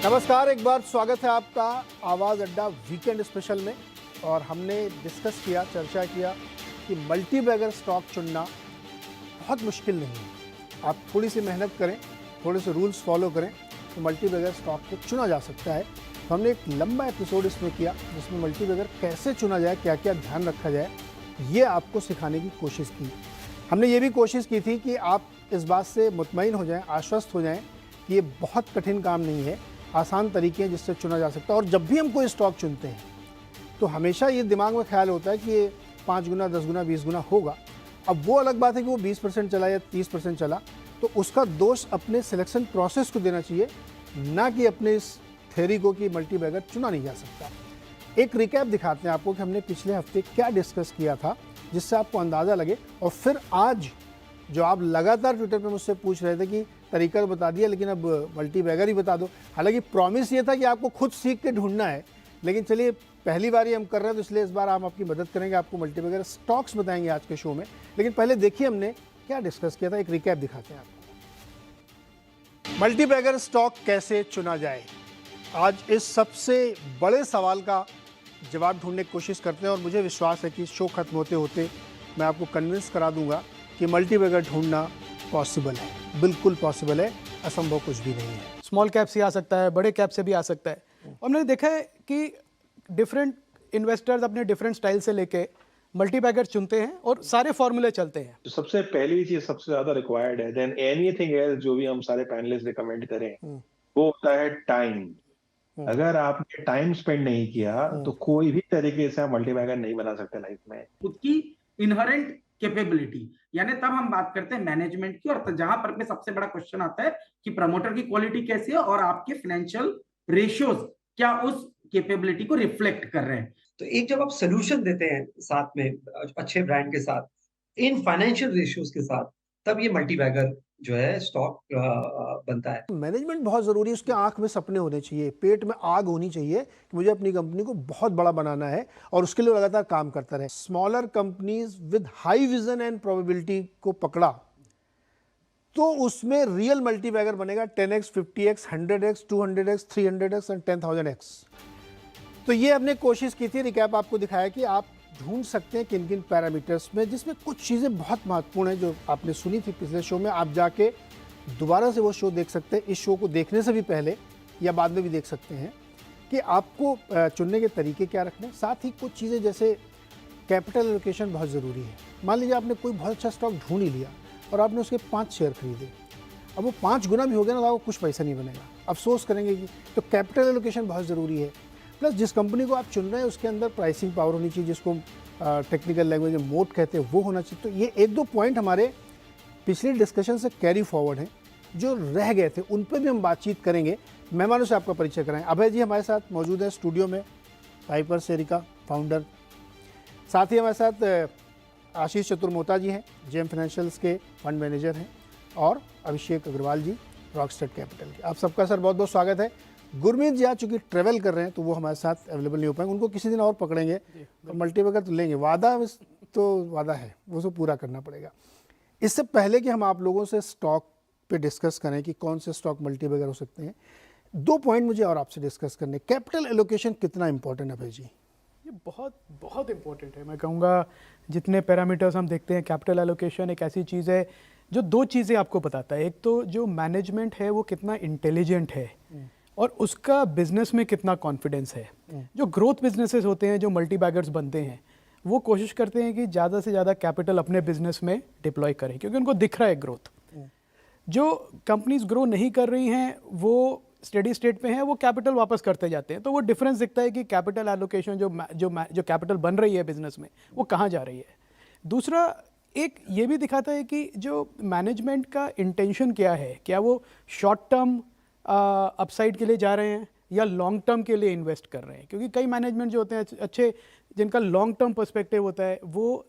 नमस्कार, एक बार स्वागत है आपका आवाज़ अड्डा वीकेंड स्पेशल में। और हमने डिस्कस किया, चर्चा किया कि मल्टी बैगर स्टॉक चुनना बहुत मुश्किल नहीं है। आप थोड़ी सी मेहनत करें, थोड़े से रूल्स फॉलो करें तो मल्टी बैगर स्टॉक को चुना जा सकता है। तो हमने एक लंबा एपिसोड इसमें किया जिसमें मल्टी बैगर कैसे चुना जाए, क्या क्या ध्यान रखा जाए, ये आपको सिखाने की कोशिश की। हमने ये भी कोशिश की थी कि आप इस बात से मुतमईन हो जाएं, आश्वस्त हो जाएं कि ये बहुत कठिन काम नहीं है, आसान तरीके हैं जिससे चुना जा सकता है। और जब भी हम कोई स्टॉक चुनते हैं तो हमेशा ये दिमाग में ख्याल होता है कि ये 5 गुना, 10 गुना, 20 गुना होगा। अब वो अलग बात है कि वो 20% चला या 30% चला, तो उसका दोष अपने सिलेक्शन प्रोसेस को देना चाहिए, ना कि अपने इस थ्योरी को कि मल्टी बैगर चुना नहीं जा सकता। एक रिकैप दिखाते हैं आपको कि हमने पिछले हफ्ते क्या डिस्कस किया था, जिससे आपको अंदाज़ा लगे। और फिर आज जो आप लगातार ट्विटर पे मुझसे पूछ रहे थे कि तरीका तो बता दिया लेकिन अब मल्टी बैगर ही बता दो, हालांकि प्रॉमिस ये था कि आपको खुद सीख के ढूंढना है, लेकिन चलिए पहली बार ही हम कर रहे हैं तो इसलिए इस बार हम आपकी मदद करेंगे, आपको मल्टी बैगर स्टॉक्स बताएंगे आज के शो में। लेकिन पहले देखिए हमने क्या डिस्कस किया था, एक रिकैप दिखाते हैं आपको। मल्टी बैगर स्टॉक कैसे चुना जाए, आज इस सबसे बड़े सवाल का जवाब ढूंढने की कोशिश करते हैं। और मुझे विश्वास है कि शो खत्म होते होते मैं आपको कन्विंस करा दूंगा कि मल्टी बैगर ढूंढना पॉसिबल है, बिल्कुल पॉसिबल है, असंभव कुछ भी नहीं है। स्मॉल कैप से आ सकता है, बड़े कैप से भी आ सकता है। और हमने देखा है कि डिफरेंट इन्वेस्टर्स अपने डिफरेंट स्टाइल से लेके मल्टी बैगर चुनते हैं और सारे फॉर्मूले चलते हैं। तो सबसे पहली चीज सबसे ज्यादा रिक्वायर्ड है, देन एनीथिंग एल्स जो भी हम सारे पैनलिस्ट रिकमेंड करें वो होता है टाइम। अगर आपने टाइम स्पेंड नहीं किया तो कोई भी तरीके से आप मल्टी बैगर नहीं बना सकते लाइफ में। खुद की इनहेरेंट कैपेबिलिटी, यानी तब हम बात करते हैं मैनेजमेंट की, और जहां पर पे सबसे बड़ा क्वेश्चन आता है कि प्रमोटर की क्वालिटी कैसी है और आपके फाइनेंशियल रेशियोज क्या उस कैपेबिलिटी को रिफ्लेक्ट कर रहे हैं। तो एक जब आप सोल्यूशन देते हैं साथ में अच्छे ब्रांड के साथ, इन फाइनेंशियल रेशियोज के साथ, तब ये मल्टी बैगर जो है स्टॉक बनता है। मैनेजमेंट बहुत ज़रूरी है, उसके आंख में सपने होने चाहिए, पेट में आग होनी चाहिए कि मुझे अपनी कंपनी को बहुत बड़ा बनाना है और उसके लिए लगातार काम करता रहे। Smaller companies with high vision and probability को पकड़ा तो उसमें रियल मल्टी बैगर बनेगा 10x, 50x, 100x, 200x, 300x and 10,000x। तो ये हमने कोशिश की थी, रिकैप आपको दिखाया कि आप ढूंढ सकते हैं किन किन पैरामीटर्स में, जिसमें कुछ चीज़ें बहुत महत्वपूर्ण हैं जो आपने सुनी थी पिछले शो में। आप जाके दोबारा से वो शो देख सकते हैं, इस शो को देखने से भी पहले या बाद में भी देख सकते हैं कि आपको चुनने के तरीके क्या रखने हैं। साथ ही कुछ चीज़ें जैसे कैपिटल एलोकेशन बहुत ज़रूरी है। मान लीजिए आपने कोई बहुत अच्छा स्टॉक ढूंढ ही लिया और आपने उसके 5 शेयर खरीदे, अब वो 5 गुना भी हो गया ना तो आपको कुछ पैसा नहीं बनेगा, अफसोस करेंगे कि। तो कैपिटल एलोकेशन बहुत ज़रूरी है। प्लस जिस कंपनी को आप चुन रहे हैं उसके अंदर प्राइसिंग पावर होनी चाहिए, जिसको टेक्निकल लैंग्वेज में मोट कहते हैं, वो होना चाहिए। तो ये 1-2 पॉइंट हमारे पिछले डिस्कशन से कैरी फॉरवर्ड हैं, जो रह गए थे उन पर भी हम बातचीत करेंगे। मेहमानों से आपका परिचय कराएं। अभय जी हमारे साथ मौजूद है स्टूडियो में, पाइपर सेरिका फाउंडर। साथ ही हमारे साथ आशीष चतुर्मोता जी हैं, जेएम फाइनेंशियल्स के फंड मैनेजर हैं, और अभिषेक अग्रवाल जी रॉकस्टार कैपिटल के। आप सबका सर बहुत बहुत स्वागत है। गुरमीत जी आज चूँकि ट्रेवल कर रहे हैं तो वो हमारे साथ अवेलेबल नहीं हो पाएंगे, उनको किसी दिन और पकड़ेंगे तो मल्टी बैगर तो लेंगे, वादा तो वादा है, वो तो पूरा करना पड़ेगा। इससे पहले कि हम आप लोगों से स्टॉक पे डिस्कस करें कि कौन से स्टॉक मल्टी बैगर हो सकते हैं, 2 पॉइंट मुझे और आपसे डिस्कस करने। कैपिटल एलोकेशन कितना इंपॉर्टेंट है भाई जी? ये बहुत बहुत इंपॉर्टेंट है। मैं कहूँगा जितने पैरामीटर्स हम देखते हैं, कैपिटल एलोकेशन एक ऐसी चीज़ है जो 2 चीज़ें आपको बताता है। एक तो जो मैनेजमेंट है वो कितना इंटेलिजेंट है और उसका बिजनेस में कितना कॉन्फिडेंस है। जो ग्रोथ बिजनेसेस होते हैं, जो मल्टी बैगर्स बनते हैं, वो कोशिश करते हैं कि ज़्यादा से ज़्यादा कैपिटल अपने बिजनेस में डिप्लॉय करें क्योंकि उनको दिख रहा है ग्रोथ। जो कंपनीज ग्रो नहीं कर रही हैं वो स्टेडी स्टेट पे हैं, वो कैपिटल वापस करते जाते हैं। तो वो डिफरेंस दिखता है कि कैपिटल एलोकेशन जो कैपिटल बन रही है बिजनेस में वो कहाँ जा रही है। दूसरा एक ये भी दिखाता है कि जो मैनेजमेंट का इंटेंशन क्या है, क्या वो शॉर्ट टर्म अपसाइड के लिए जा रहे हैं या लॉन्ग टर्म के लिए इन्वेस्ट कर रहे हैं। क्योंकि कई मैनेजमेंट जो होते हैं अच्छे, जिनका लॉन्ग टर्म पर्सपेक्टिव होता है, वो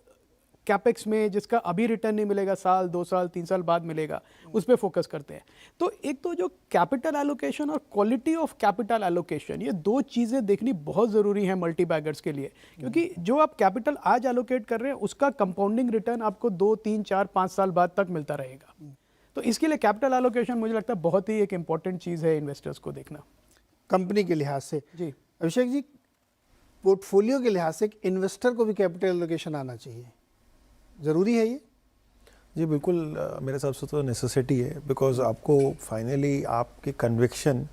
कैपेक्स में जिसका अभी रिटर्न नहीं मिलेगा, साल 2 साल 3 साल बाद मिलेगा, उस पर फोकस करते हैं। तो एक तो जो कैपिटल एलोकेशन और क्वालिटी ऑफ कैपिटल एलोकेशन, ये 2 चीज़ें देखनी बहुत ज़रूरी है मल्टी बैगर्स के लिए। क्योंकि जो आप कैपिटल आज एलोकेट कर रहे हैं उसका कंपाउंडिंग रिटर्न आपको 2, 3, 4, 5 साल बाद तक मिलता रहेगा। तो इसके लिए कैपिटल एलोकेशन मुझे लगता है बहुत ही एक इंपॉर्टेंट चीज़ है इन्वेस्टर्स को देखना। कंपनी के लिहाज से, जी अभिषेक जी, पोर्टफोलियो के लिहाज से एक इन्वेस्टर को भी कैपिटल एलोकेशन आना चाहिए, ज़रूरी है ये? जी बिल्कुल, मेरे हिसाब से तो नेसेसिटी है, बिकॉज आपको फाइनली आपकी कन्विक्शन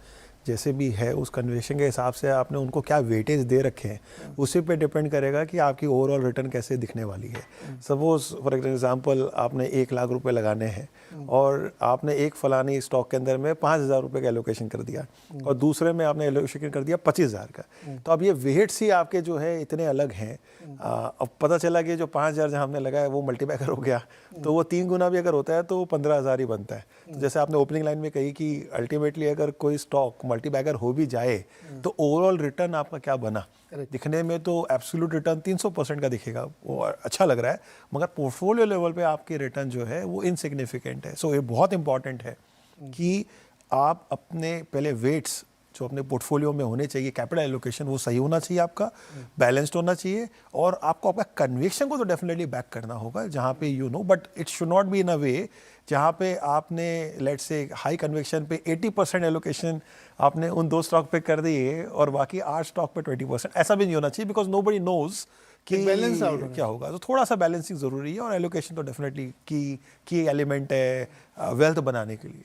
जैसे भी है उस कन्विक्शन के हिसाब से आपने उनको क्या वेटेज दे रखे हैं उसी पे डिपेंड करेगा कि आपकी ओवरऑल रिटर्न कैसे दिखने वाली है। सपोज फॉर एग्जांपल आपने 1 लाख रुपए लगाने हैं और आपने एक फलानी स्टॉक के अंदर में 5,000 रुपये का एलोकेशन कर दिया और दूसरे में आपने एलोकेशन कर दिया 25,000 का, तो अब ये वेट्स ही आपके जो है इतने अलग हैं। अब पता चला कि जो 5,000 जहाँ हमने लगाया वो मल्टीबैगर हो गया, तो वो 3 गुना भी अगर होता है तो 15,000 ही बनता है। तो जैसे आपने ओपनिंग लाइन में कही कि अल्टीमेटली अगर कोई स्टॉक मल्टीबैगर हो भी जाए तो ओवरऑल रिटर्न आपका क्या बना, दिखने में तो एब्सोल्यूट रिटर्न 300% का दिखेगा, वो अच्छा लग रहा है, मगर पोर्टफोलियो लेवल पे आपकी रिटर्न जो है वो इनसिग्निफिकेंट है। सो ये बहुत इंपॉर्टेंट है कि आप अपने पहले वेट्स जो अपने पोर्टफोलियो में होने चाहिए, कैपिटल एलोकेशन वो सही होना चाहिए, आपका बैलेंस्ड होना चाहिए, और आपको आपका कन्विक्शन को तो डेफिनेटली बैक करना होगा जहाँ पे you know, but it should not be in a way जहाँ पे आपने लेट्स से हाई कन्विक्शन पे 80% एलोकेशन आपने उन 2 स्टॉक पे कर दिए और बाकी 8 स्टॉक पे 20%, ऐसा भी नहीं होना चाहिए, बिकॉज नोबडी नोज कि बैलेंस आउट क्या होगा। तो थोड़ा सा बैलेंसिंग ज़रूरी है और एलोकेशन तो डेफिनेटली की एलिमेंट है वेल्थ बनाने के लिए।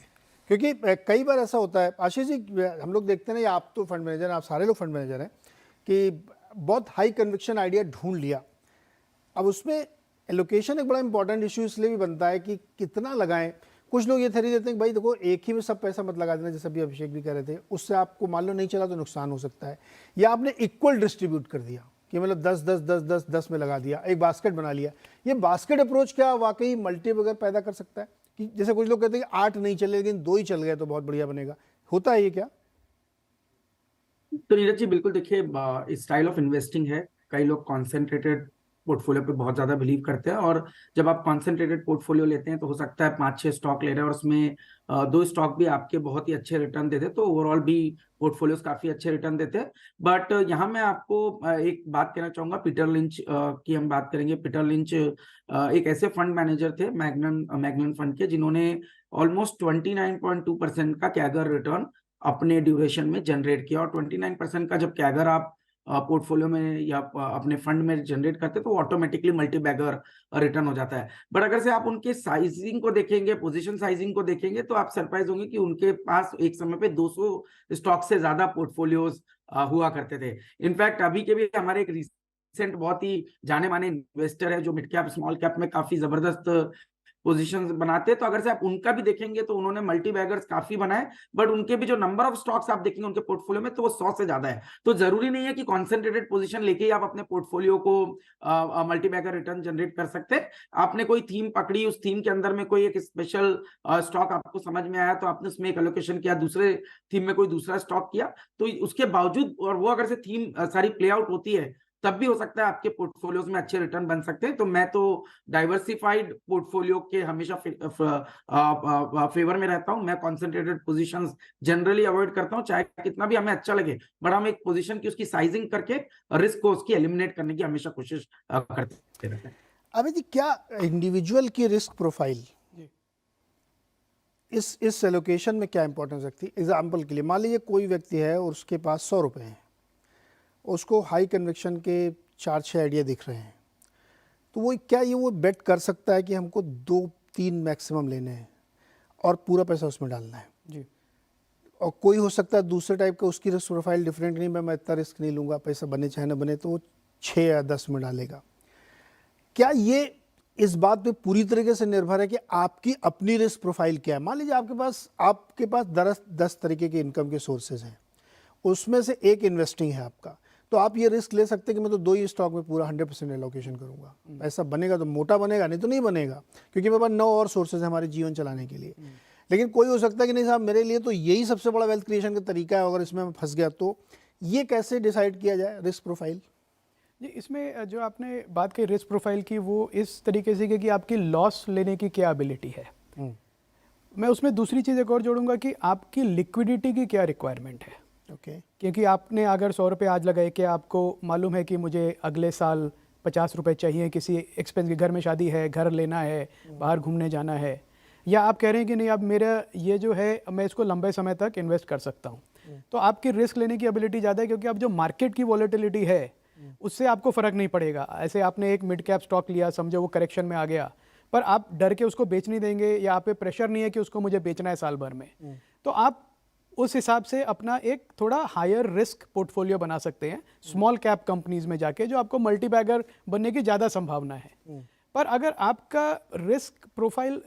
क्योंकि कई बार ऐसा होता है आशीष जी, हम लोग देखते हैं ना, आप तो फंड मैनेजर हैं, आप सारे लोग फंड मैनेजर हैं, कि बहुत हाई कन्विक्शन आइडिया ढूंढ लिया, अब उसमें एलोकेशन एक बड़ा इंपॉर्टेंट इशू इसलिए भी बनता है कि कितना लगाएं। कुछ लोग ये थ्योरी देते हैं कि भाई देखो एक ही में सब पैसा मत लगा देना, जैसे अभी अभिषेक भी कह रहे थे, उससे आपको मान लो नहीं चला तो नुकसान हो सकता है, या आपने इक्वल डिस्ट्रीब्यूट कर दिया कि मतलब 10-10-10-10-10 में लगा दिया, एक बास्केट बना लिया। ये बास्केट अप्रोच क्या वाकई मल्टीबैगर पैदा कर सकता है? कि जैसे कुछ लोग कहते हैं कि 8 नहीं चले लेकिन 2 ही चल गए तो बहुत बढ़िया बनेगा, होता है ये क्या? तो नीरज जी बिल्कुल, देखिए स्टाइल ऑफ इन्वेस्टिंग है, कई लोग कॉन्सेंट्रेटेड पोर्टफोलियो पे बहुत ज्यादा बिलीव करते हैं, और जब आप कॉन्सेंट्रेटेड पोर्टफोलियो लेते हैं तो हो सकता है 5-6 स्टॉक ले रहे हैं और उसमें 2 स्टॉक भी आपके बहुत ही अच्छे रिटर्न देते, तो ओवरऑल भी पोर्टफोलियोज काफी अच्छे रिटर्न देते हैं। बट यहाँ मैं आपको एक बात कहना चाहूंगा, पीटर लिंच की हम बात करेंगे। पीटर लिंच एक ऐसे फंड मैनेजर थे मैग्नन फंड के, जिन्होंने ऑलमोस्ट 29.2% का कैगर रिटर्न अपने ड्यूरेशन में जनरेट किया, और 29% का जब कैगर आप पोर्टफोलियो में या अपने फंड में जनरेट करते तो ऑटोमेटिकली मल्टीबैगर रिटर्न हो जाता है। बट अगर से आप उनके साइजिंग को देखेंगे, पोजीशन साइजिंग को देखेंगे, तो आप सरप्राइज होंगे कि उनके पास एक समय पे 200 स्टॉक से ज्यादा पोर्टफोलियोज हुआ करते थे। इनफैक्ट अभी के भी हमारे एक रिसेंट बहुत ही जाने माने इन्वेस्टर है जो मिड कैप स्मॉल कैप में काफी जबरदस्त पोजीशंस बनाते हैं, तो अगर से आप उनका भी देखेंगे तो उन्होंने मल्टीबैगर्स काफी बनाए, बट उनके भी जो नंबर ऑफ स्टॉक्स आप देखेंगे उनके पोर्टफोलियो में तो वो 100 से ज्यादा है। तो जरूरी नहीं है कि कॉन्सेंट्रेटेड पोजीशन लेके ही आप अपने पोर्टफोलियो को मल्टीबैगर रिटर्न जनरेट कर सकते हैं। आपने कोई थीम पकड़ी, उस थीम के अंदर में कोई एक स्पेशल स्टॉक आपको समझ में आया तो आपने उसमें एक एलोकेशन किया, दूसरे थीम में कोई दूसरा स्टॉक किया, तो उसके बावजूद और वो अगर से थीम सारी प्ले आउट होती है तब भी हो सकता है आपके पोर्टफोलियोज में अच्छे रिटर्न बन सकते हैं। तो मैं तो डाइवर्सिफाइड पोर्टफोलियो के हमेशा फेवर में रहता हूं। मैं कॉन्सेंट्रेटेड पोजीशंस जनरली अवॉइड करता हूं, चाहे कितना भी हमें अच्छा लगे, बट हम एक पोजीशन की उसकी साइजिंग करके रिस्क को उसकी एलिमिनेट करने की हमेशा कोशिश करते रहते हैं। अभी जी, क्या इंडिविजुअल की रिस्क प्रोफाइल इस एलोकेशन में क्या इंपॉर्टेंस रखती है? एग्जाम्पल के लिए मान लीजिए कोई व्यक्ति है और उसके पास 100 रुपये हैं, उसको हाई कन्विक्शन के 4-6 आइडिया दिख रहे हैं, तो वो क्या वो बेट कर सकता है कि हमको 2-3 मैक्सिमम लेने हैं और पूरा पैसा उसमें डालना है जी। और कोई हो सकता है दूसरे टाइप का, उसकी रिस्क प्रोफाइल डिफरेंट, नहीं मैं इतना रिस्क नहीं लूँगा, पैसा बने चाहे ना बने, तो वो 6 या 10 में डालेगा। क्या ये इस बात पे पूरी तरीके से निर्भर है कि आपकी अपनी रिस्क प्रोफाइल क्या है? मान लीजिए आपके पास 10 तरीके के इनकम के सोर्सेज हैं, उसमें से एक इन्वेस्टिंग है आपका, तो आप ये रिस्क ले सकते हैं कि मैं तो 2 ही स्टॉक में पूरा 100% एलोकेशन करूंगा, ऐसा बनेगा तो मोटा बनेगा, नहीं तो नहीं बनेगा, क्योंकि मेरे पास 9 और सोर्सेज हैं हमारे जीवन चलाने के लिए। लेकिन कोई हो सकता है कि नहीं साहब, मेरे लिए तो यही सबसे बड़ा वेल्थ क्रिएशन का तरीका है, अगर इसमें मैं फंस गया तो ये कैसे डिसाइड किया जाए रिस्क प्रोफाइल? जी, इसमें जो आपने बात की रिस्क प्रोफाइल की, वो इस तरीके से कि आपकी लॉस लेने की क्या एबिलिटी है। मैं उसमें दूसरी चीज़ एक और जोड़ूंगा कि आपकी लिक्विडिटी की क्या रिक्वायरमेंट है। ओके। क्योंकि आपने अगर 100 रुपये आज लगाए कि आपको मालूम है कि मुझे अगले साल 50 रुपये चाहिए, किसी एक्सपेंस के, घर में शादी है, घर लेना है, बाहर घूमने जाना है, या आप कह रहे हैं कि नहीं, अब मेरा ये जो है मैं इसको लंबे समय तक इन्वेस्ट कर सकता हूँ, तो आपकी रिस्क लेने की एबिलिटी ज़्यादा है, क्योंकि अब जो मार्केट की वॉलेटिलिटी है उससे आपको फ़र्क नहीं पड़ेगा। ऐसे आपने एक मिड कैप स्टॉक लिया, समझो वो करेक्शन में आ गया, पर आप डर के उसको बेच नहीं देंगे, या आप पे प्रेशर नहीं है कि उसको मुझे बेचना है साल भर में, तो आप उस हिसाब से अपना एक थोड़ा हायर रिस्क पोर्टफोलियो बना सकते हैं स्मॉल कैप कंपनीज में जाके, जो आपको मल्टी बैगर बनने की ज़्यादा संभावना है। पर अगर आपका रिस्क प्रोफाइल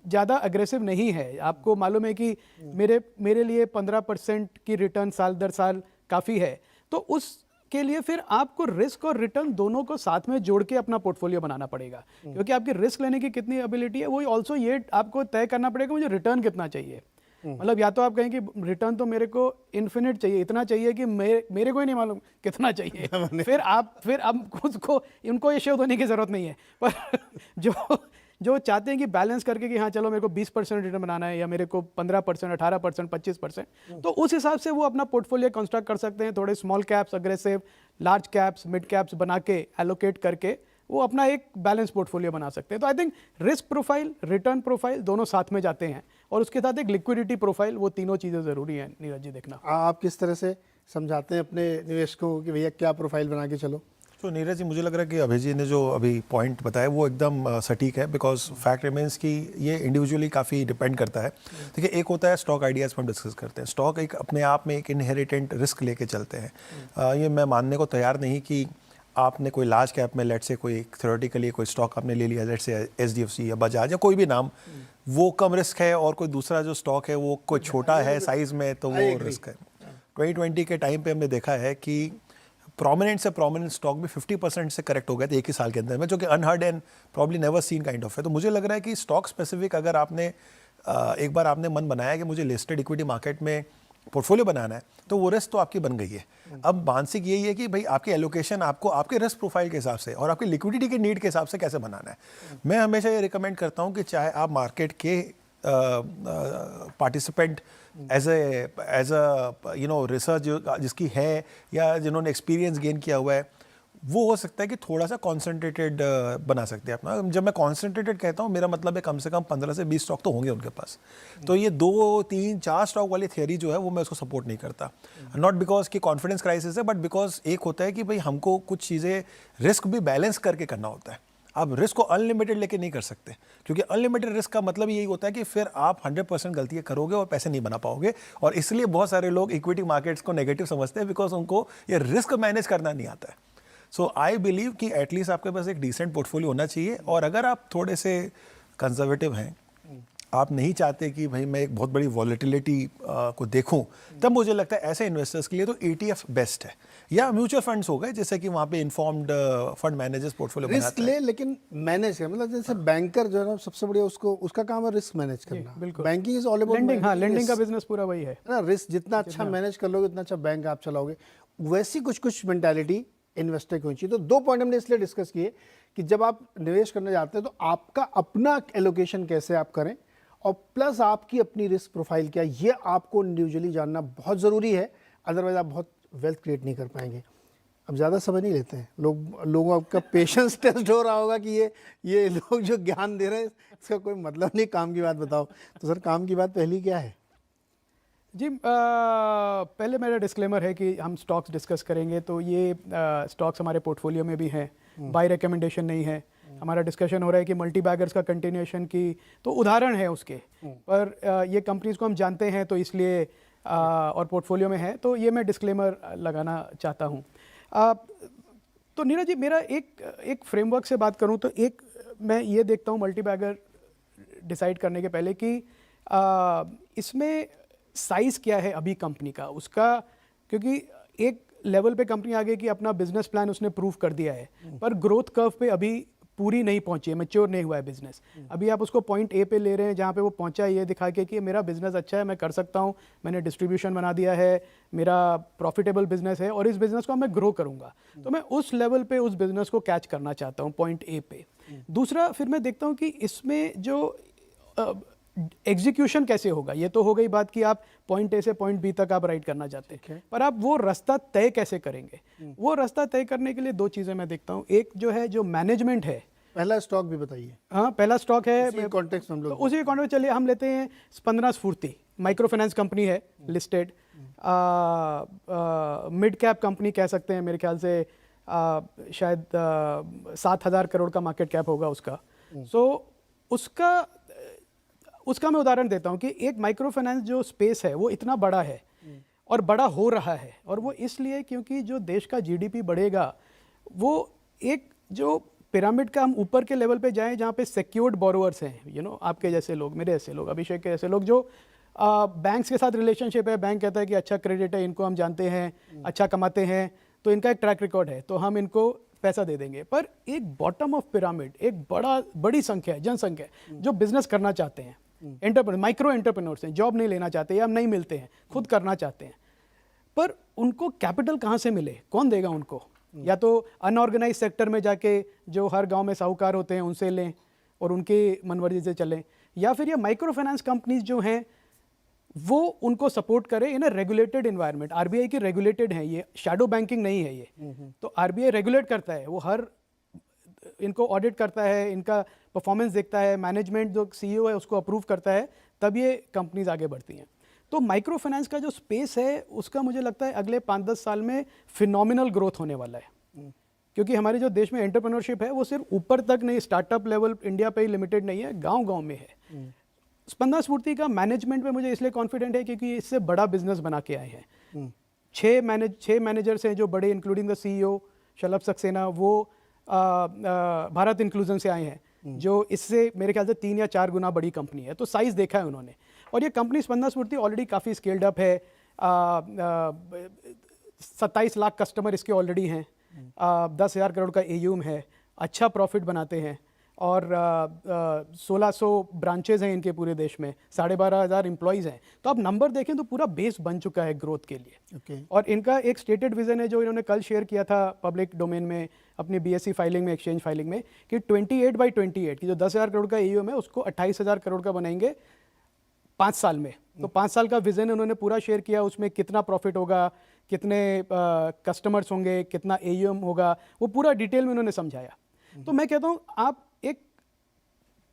ज़्यादा अग्रेसिव नहीं है, आपको मालूम है कि मेरे लिए 15% की रिटर्न साल दर साल काफ़ी है, तो उसके लिए फिर आपको रिस्क और रिटर्न दोनों को साथ में जोड़ के अपना पोर्टफोलियो बनाना पड़ेगा, क्योंकि आपकी रिस्क लेने की कितनी एबिलिटी है, वो ऑल्सो ये आपको तय करना पड़ेगा मुझे रिटर्न कितना चाहिए। मतलब या तो आप कहें कि रिटर्न तो मेरे को इन्फिनिट चाहिए, इतना चाहिए कि मेरे को ही नहीं मालूम कितना चाहिए, फिर आप उसको इनको ये शो होने की ज़रूरत नहीं है। पर जो चाहते हैं कि बैलेंस करके कि हाँ चलो मेरे को 20% रिटर्न बनाना है, या मेरे को 15%, 18%, 25%, तो उस हिसाब से वो अपना पोर्टफोलियो कंस्ट्रक्ट कर सकते हैं। थोड़े small caps, aggressive, large caps, mid caps बना के एलोकेट करके वो अपना एक बैलेंस पोर्टफोलियो बना सकते हैं। तो I think risk profile, return profile दोनों साथ में जाते हैं, और उसके साथ एक लिक्विडिटी प्रोफाइल, वो तीनों चीज़ें ज़रूरी हैं नीरज जी देखना। आप किस तरह से समझाते हैं अपने निवेशकों को कि भैया क्या प्रोफाइल बना के चलो? तो नीरज जी, मुझे लग रहा है कि अभय जी ने जो अभी पॉइंट बताया वो एकदम सटीक है, बिकॉज फैक्ट रिमेंस कि ये इंडिविजुअली काफ़ी डिपेंड करता है। देखिए, एक होता है स्टॉक आइडियाज़ पर हम डिस्कस करते हैं, स्टॉक एक अपने आप में एक इनहेरिटेंट रिस्क लेके चलते हैं। ये मैं मानने को तैयार नहीं कि आपने कोई लार्ज कैप में लेट से कोई थ्योरेटिकली कोई स्टॉक आपने ले लिया, लेट से HDFC या बजाज या कोई भी नाम, वो कम रिस्क है, और कोई दूसरा जो स्टॉक है वो कोई छोटा है साइज़ में, तो वो रिस्क है। 2020 के टाइम पे हमने देखा है कि प्रोमिनेंट से प्रोमिनेंट स्टॉक भी 50% से करेक्ट हो गए थे एक ही साल के अंदर में, जो कि unheard and probably never seen kind of है। तो मुझे लग रहा है कि स्टॉक स्पेसिफिक अगर आपने एक बार आपने मन बनाया कि मुझे लिस्टेड इक्विटी मार्केट में पोर्टफोलियो बनाना है, तो वो रिस्क तो आपकी बन गई है। अब मानसिक यही है कि भाई आपकी एलोकेशन आपको आपके रिस्क प्रोफाइल के हिसाब से और आपकी लिक्विडिटी के नीड के हिसाब से कैसे बनाना है। मैं हमेशा ये रिकमेंड करता हूँ कि चाहे आप मार्केट के पार्टिसिपेंट एज अ रिसर्च जिसकी है, या जिन्होंने एक्सपीरियंस गेन किया हुआ है, वो हो सकता है कि थोड़ा सा कॉन्सेंट्रेटेड बना सकते हैं अपना। जब मैं कॉन्सेंट्रेटेड कहता हूँ, मेरा मतलब है कम से कम 15 से 20 स्टॉक तो होंगे उनके पास। तो ये 2, 3, 4 स्टॉक वाली थियरी जो है वो मैं उसको सपोर्ट नहीं करता, नॉट बिकॉज कि कॉन्फिडेंस क्राइसिस है, बट बिकॉज एक होता है कि भाई हमको कुछ चीज़ें रिस्क भी बैलेंस करके करना होता है। आप रिस्क को अनलिमिटेड लेके नहीं कर सकते, क्योंकि अनलिमिटेड रिस्क का मतलब यही होता है कि फिर आप 100% गलतियाँ करोगे और पैसे नहीं बना पाओगे। और इसलिए बहुत सारे लोग इक्विटी मार्केट्स को नेगेटिव समझते हैं, बिकॉज उनको ये रिस्क मैनेज करना नहीं आता है। सो आई बिलीव कि एटलीस्ट आपके पास एक डिसेंट पोर्टफोलियो होना चाहिए। और अगर आप थोड़े से कंजर्वेटिव हैं, आप नहीं चाहते कि भाई मैं एक बहुत बड़ी वॉलेटिलिटी को देखूं, तब मुझे लगता है ऐसे इन्वेस्टर्स के लिए तो ETF बेस्ट है, या म्यूचुअल फंड्स हो गए, जैसे कि वहाँ पे informed fund managers portfolio risk ले, लेकिन मैनेज कर, मतलब जैसे बैंकर जो है ना, सबसे बढ़िया उसका काम है रिस्क मैनेज करना। बिल्कुल। Banking is all about lending, हाँ, लेंडिंग का बिजनेस पूरा वही है ना। रिस्क जितना अच्छा मैनेज कर लोगे, उतना अच्छा बैंक आप चलाओगे। वैसी कुछ मेंटालिटी इन्वेस्टर की होनी चाहिए। तो 2 पॉइंट हमने इसलिए डिस्कस किए कि जब आप निवेश करने जाते हैं तो आपका अपना एलोकेशन कैसे आप करें, और प्लस आपकी अपनी रिस्क प्रोफाइल क्या, ये आपको इंडिविजुअली जानना बहुत ज़रूरी है। अदरवाइज आप बहुत वेल्थ क्रिएट नहीं कर पाएंगे। अब ज़्यादा समय नहीं लेते हैं लोगों का पेशेंस टेस्ट हो रहा होगा कि ये लोग जो ज्ञान दे रहे हैं इसका कोई मतलब नहीं, काम की बात बताओ। तो सर, काम की बात पहली क्या है जी? पहले मेरा डिस्क्लेमर है कि हम स्टॉक्स डिस्कस करेंगे, तो ये स्टॉक्स हमारे पोर्टफोलियो में भी हैं, बाय रिकमेंडेशन नहीं है। हमारा डिस्कशन हो रहा है कि मल्टी बैगर्स का कंटिन्यूएशन की तो उदाहरण है उसके, पर ये कंपनीज को हम जानते हैं तो इसलिए और पोर्टफोलियो में है, तो ये मैं डिस्क्लेमर लगाना चाहता हूँ। तो नीरज जी, मेरा एक फ्रेमवर्क से बात करूँ तो एक मैं ये देखता हूँ मल्टी बैगर डिसाइड करने के पहले कि इसमें साइज़ क्या है अभी कंपनी का, उसका, क्योंकि एक लेवल पे कंपनी आ गई कि अपना बिजनेस प्लान उसने प्रूव कर दिया है, पर ग्रोथ कर्व पे अभी पूरी नहीं पहुंची है, मैच्योर नहीं हुआ है बिजनेस। अभी आप उसको पॉइंट A पे ले रहे हैं जहाँ पे वो पहुंचा है, ये दिखा के कि मेरा बिजनेस अच्छा है, मैं कर सकता हूँ, मैंने डिस्ट्रीब्यूशन बना दिया है, मेरा प्रॉफिटेबल बिजनेस है और इस बिजनेस को मैं ग्रो करूँगा। तो मैं उस लेवल पे उस बिजनेस को कैच करना चाहता हूँ पॉइंट A पे। दूसरा, फिर मैं देखता हूँ कि इसमें जो एग्जीक्यूशन कैसे होगा। ये तो हो गई बात कि आप पॉइंट A से पॉइंट B तक आप राइड करना चाहते हैं, पर आप वो रास्ता तय कैसे करेंगे। वो रास्ता तय करने के लिए 2 चीज़ें मैं देखता हूँ। एक जो है, जो मैनेजमेंट है पहला स्टॉक भी बताइए, हाँ, पहला स्टॉक है उसी कॉन्टेक्स्ट में हम तो लोग। उसी कॉन्टेक्स्ट में चलिए हम लेते हैं स्पंदना स्फूर्ति, माइक्रो फाइनेंस कंपनी है, लिस्टेड, मिड कैप कंपनी कह सकते हैं, मेरे ख्याल से शायद 7,000 करोड़ का मार्केट कैप होगा उसका। सो उसका मैं उदाहरण देता हूँ कि एक माइक्रो फाइनेंस जो स्पेस है वो इतना बड़ा है और बड़ा हो रहा है, और वो इसलिए क्योंकि जो देश का जीडीपी बढ़ेगा वो एक जो पिरामिड का हम ऊपर के लेवल पे जाएं जहाँ पे सिक्योर्ड बोरोवर्स हैं, आपके जैसे लोग, मेरे जैसे लोग, अभिषेक के जैसे लोग, जो बैंक्स के साथ रिलेशनशिप है, बैंक कहता है कि अच्छा क्रेडिट है, इनको हम जानते हैं, अच्छा कमाते हैं, तो इनका एक ट्रैक रिकॉर्ड है, तो हम इनको पैसा दे देंगे। पर एक बॉटम ऑफ पिरामिड, एक बड़ी संख्या है, जनसंख्या है, जो बिजनेस करना चाहते हैं, एंटरप्रेन्योर, माइक्रो एंटरप्रेन्योर्स हैं, जॉब नहीं लेना चाहते या नहीं मिलते हैं, खुद करना चाहते हैं, पर उनको कैपिटल कहाँ से मिले, कौन देगा उनको? या तो अनऑर्गेनाइज सेक्टर में जाके जो हर गांव में साहूकार होते हैं उनसे लें और उनके मनमर्जी से चलें, या फिर ये माइक्रो फाइनेंस कंपनीज जो हैं वो उनको सपोर्ट करें इन अ रेगुलेटेड एनवायरनमेंट। आरबीआई की रेगुलेटेड है, ये शैडो बैंकिंग नहीं है ये, तो आरबीआई रेगुलेट करता है, वो हर इनको ऑडिट करता है, इनका परफॉर्मेंस देखता है, मैनेजमेंट जो सीईओ है उसको अप्रूव करता है, तब ये कंपनीज आगे बढ़ती हैं। तो माइक्रो फाइनेंस का जो स्पेस है उसका मुझे लगता है अगले 5-10 साल में फिनोमिनल ग्रोथ होने वाला है, क्योंकि हमारे जो देश में एंटरप्रेन्योरशिप है वो सिर्फ ऊपर तक नहीं, स्टार्टअप लेवल इंडिया पे ही लिमिटेड नहीं है, गांव-गांव में है। स्पंदना स्फूर्ति का मैनेजमेंट में मुझे इसलिए कॉन्फिडेंट है क्योंकि इससे बड़ा बिजनेस बना के आए हैं। 6 मैनेजर्स हैं जो बड़े, इंक्लूडिंग द सीईओ शलभ सक्सेना, वो भारत इंक्लूजन से आए हैं, जो इससे मेरे ख्याल से 3 या 4 गुना बड़ी कंपनी है, तो साइज देखा है उन्होंने। और ये कंपनी स्पंदना स्फूर्ति ऑलरेडी काफ़ी स्केल्ड अप है, 27 लाख कस्टमर इसके ऑलरेडी हैं, 10,000 करोड़ का एयूम है, अच्छा प्रॉफिट बनाते हैं, और 1600 ब्रांचेज हैं इनके पूरे देश में, 12,500 एम्प्लॉयज़ हैं। तो आप नंबर देखें तो पूरा बेस बन चुका है ग्रोथ के लिए। और इनका एक स्टेटेड विजन है जो इन्होंने कल शेयर किया था पब्लिक डोमेन में, अपनी बीएसई फाइलिंग में, एक्सचेंज फाइलिंग में, कि 28/28 की जो 10,000 करोड़ का एयूएम है उसको 28,000 करोड़ का बनाएंगे 5 साल में। तो 5 साल का विजन उन्होंने पूरा शेयर किया, उसमें कितना प्रॉफिट होगा, कितने कस्टमर्स होंगे, कितना एयूएम होगा, वो पूरा डिटेल में उन्होंने समझाया। तो मैं कहता हूँ आप एक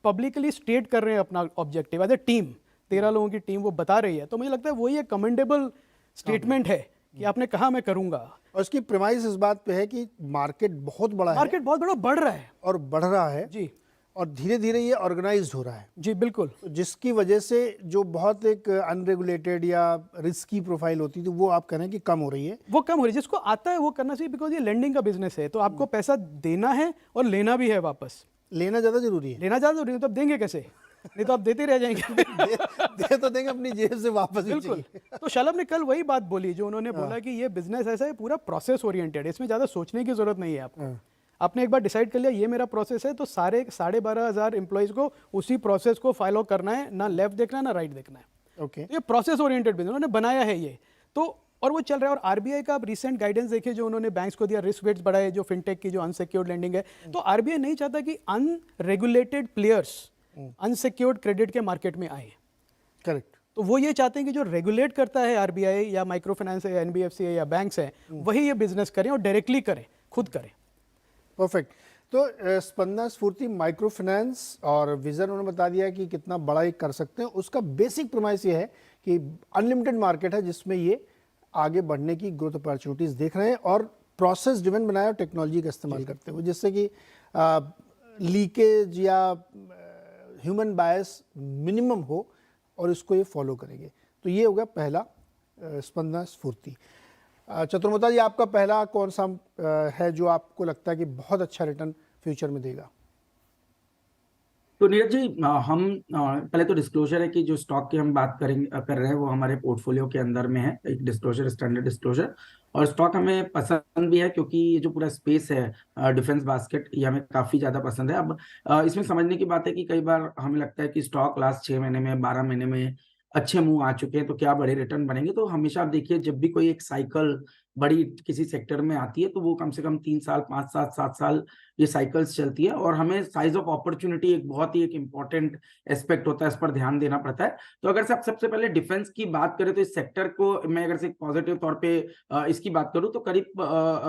पब्लिकली स्टेट कर रहे हैं अपना ऑब्जेक्टिव एज ए टीम, 13 लोगों की टीम वो बता रही है, तो मुझे लगता है वही एक कमेंडेबल स्टेटमेंट है कि आपने कहा मैं करूंगा। और इसकी प्रेमाइस इस बात पे है कि मार्केट बहुत बड़ा है, मार्केट बहुत बड़ा बढ़ रहा है और बढ़ रहा है जी, और धीरे धीरे ये ऑर्गेनाइज्ड हो रहा है जी बिल्कुल, तो जिसकी वजह से जो बहुत एक अनरेगुलेटेड या रिस्की प्रोफाइल होती थी वो आप कह रहे हैं कि कम हो रही है। वो कम हो रही है, जिसको आता है वो करना चाहिए, बिकॉज ये लेंडिंग का बिजनेस है, तो आपको पैसा देना है और लेना भी है वापस। लेना ज़्यादा जरूरी है, लेना ज़्यादा जरूरी है, तो अब देंगे कैसे? नहीं तो आप देते रह जाएंगे। दे तो देंगे अपनी जेब से वापस भी बिल्कुल। चाहिए। तो शलभ ने कल वही बात बोली जो उन्होंने बोला कि ये बिजनेस ऐसा है, पूरा प्रोसेस ओरिएंटेड है, इसमें ज़्यादा सोचने की जरूरत नहीं है आपको। आपने एक बार डिसाइड कर लिया ये मेरा प्रोसेस है, तो सारे 12,500 एम्प्लॉइज को उसी प्रोसेस को फॉलो करना है, ना लेफ्ट देखना है ना राइट देखना है। ओके, ये प्रोसेस ओरिएंटेड बिजनेस उन्होंने बनाया है ये, तो और वो चल रहा है। और आरबीआई का आप रिसेंट गाइडेंस देखिए जो उन्होंने बैंक्स को दिया, रिस्क वेट्स बढ़ाए, जो फिनटेक की जो अनसिक्योर्ड लेंडिंग है, तो आरबीआई नहीं चाहता कि अनरेगुलेटेड प्लेयर्स अनसिक्योर्ड क्रेडिट के मार्केट में आए। करेक्ट। तो वो ये चाहते हैं कि जो रेगुलेट करता है आरबीआई या माइक्रो फाइनेंस है या एनबीएफसी है या बैंक्स हैं, वही ये बिजनेस करें और डायरेक्टली करें, खुद करें। परफेक्ट। तो स्पंदना स्फूर्ति माइक्रो फाइनेंस और विजन उन्होंने बता दिया कि कितना बड़ा ये कर सकते हैं। उसका बेसिक प्रेमाइस ये है कि अनलिमिटेड मार्केट है जिसमें ये आगे बढ़ने की ग्रोथ अपॉर्चुनिटीज देख रहे हैं और प्रोसेस ड्रिवन बनाया और टेक्नोलॉजी का इस्तेमाल करते हुए, जिससे कि लीकेज या ह्यूमन बायस मिनिमम हो और इसको ये फॉलो करेंगे। तो ये हो गया पहला स्पंदना स्फूर्ति। चतुर्मुता जी, आपका पहला कौन सा है जो आपको लगता है कि बहुत अच्छा रिटर्न फ्यूचर में देगा? तो नीरज जी, हम पहले तो डिस्क्लोजर है कि जो स्टॉक की हम बात कर रहे हैं वो हमारे पोर्टफोलियो के अंदर में है, एक डिस्क्लोजर, स्टैंडर्ड डिस्क्लोजर। और स्टॉक हमें पसंद भी है क्योंकि ये जो पूरा स्पेस है डिफेंस बास्केट, ये हमें काफी ज्यादा पसंद है। अब इसमें समझने की बात है कि कई बार हमें लगता है कि स्टॉक लास्ट 6 महीने में, 12 महीने में अच्छे मूव आ चुके हैं तो क्या बड़े रिटर्न बनेंगे। तो हमेशा आप देखिए, जब भी कोई एक साइकिल बड़ी किसी सेक्टर में आती है तो वो कम से कम 3 साल, 5 साल, 7 साल ये साइकिल्स चलती है। और हमें साइज ऑफ अपॉर्चुनिटी एक बहुत ही एक इंपॉर्टेंट एस्पेक्ट होता है, इस पर ध्यान देना पड़ता है। तो अगर से आप सबसे पहले डिफेंस की बात करें तो इस सेक्टर को मैं अगर से पॉजिटिव तौर पे इसकी बात करूं तो करीब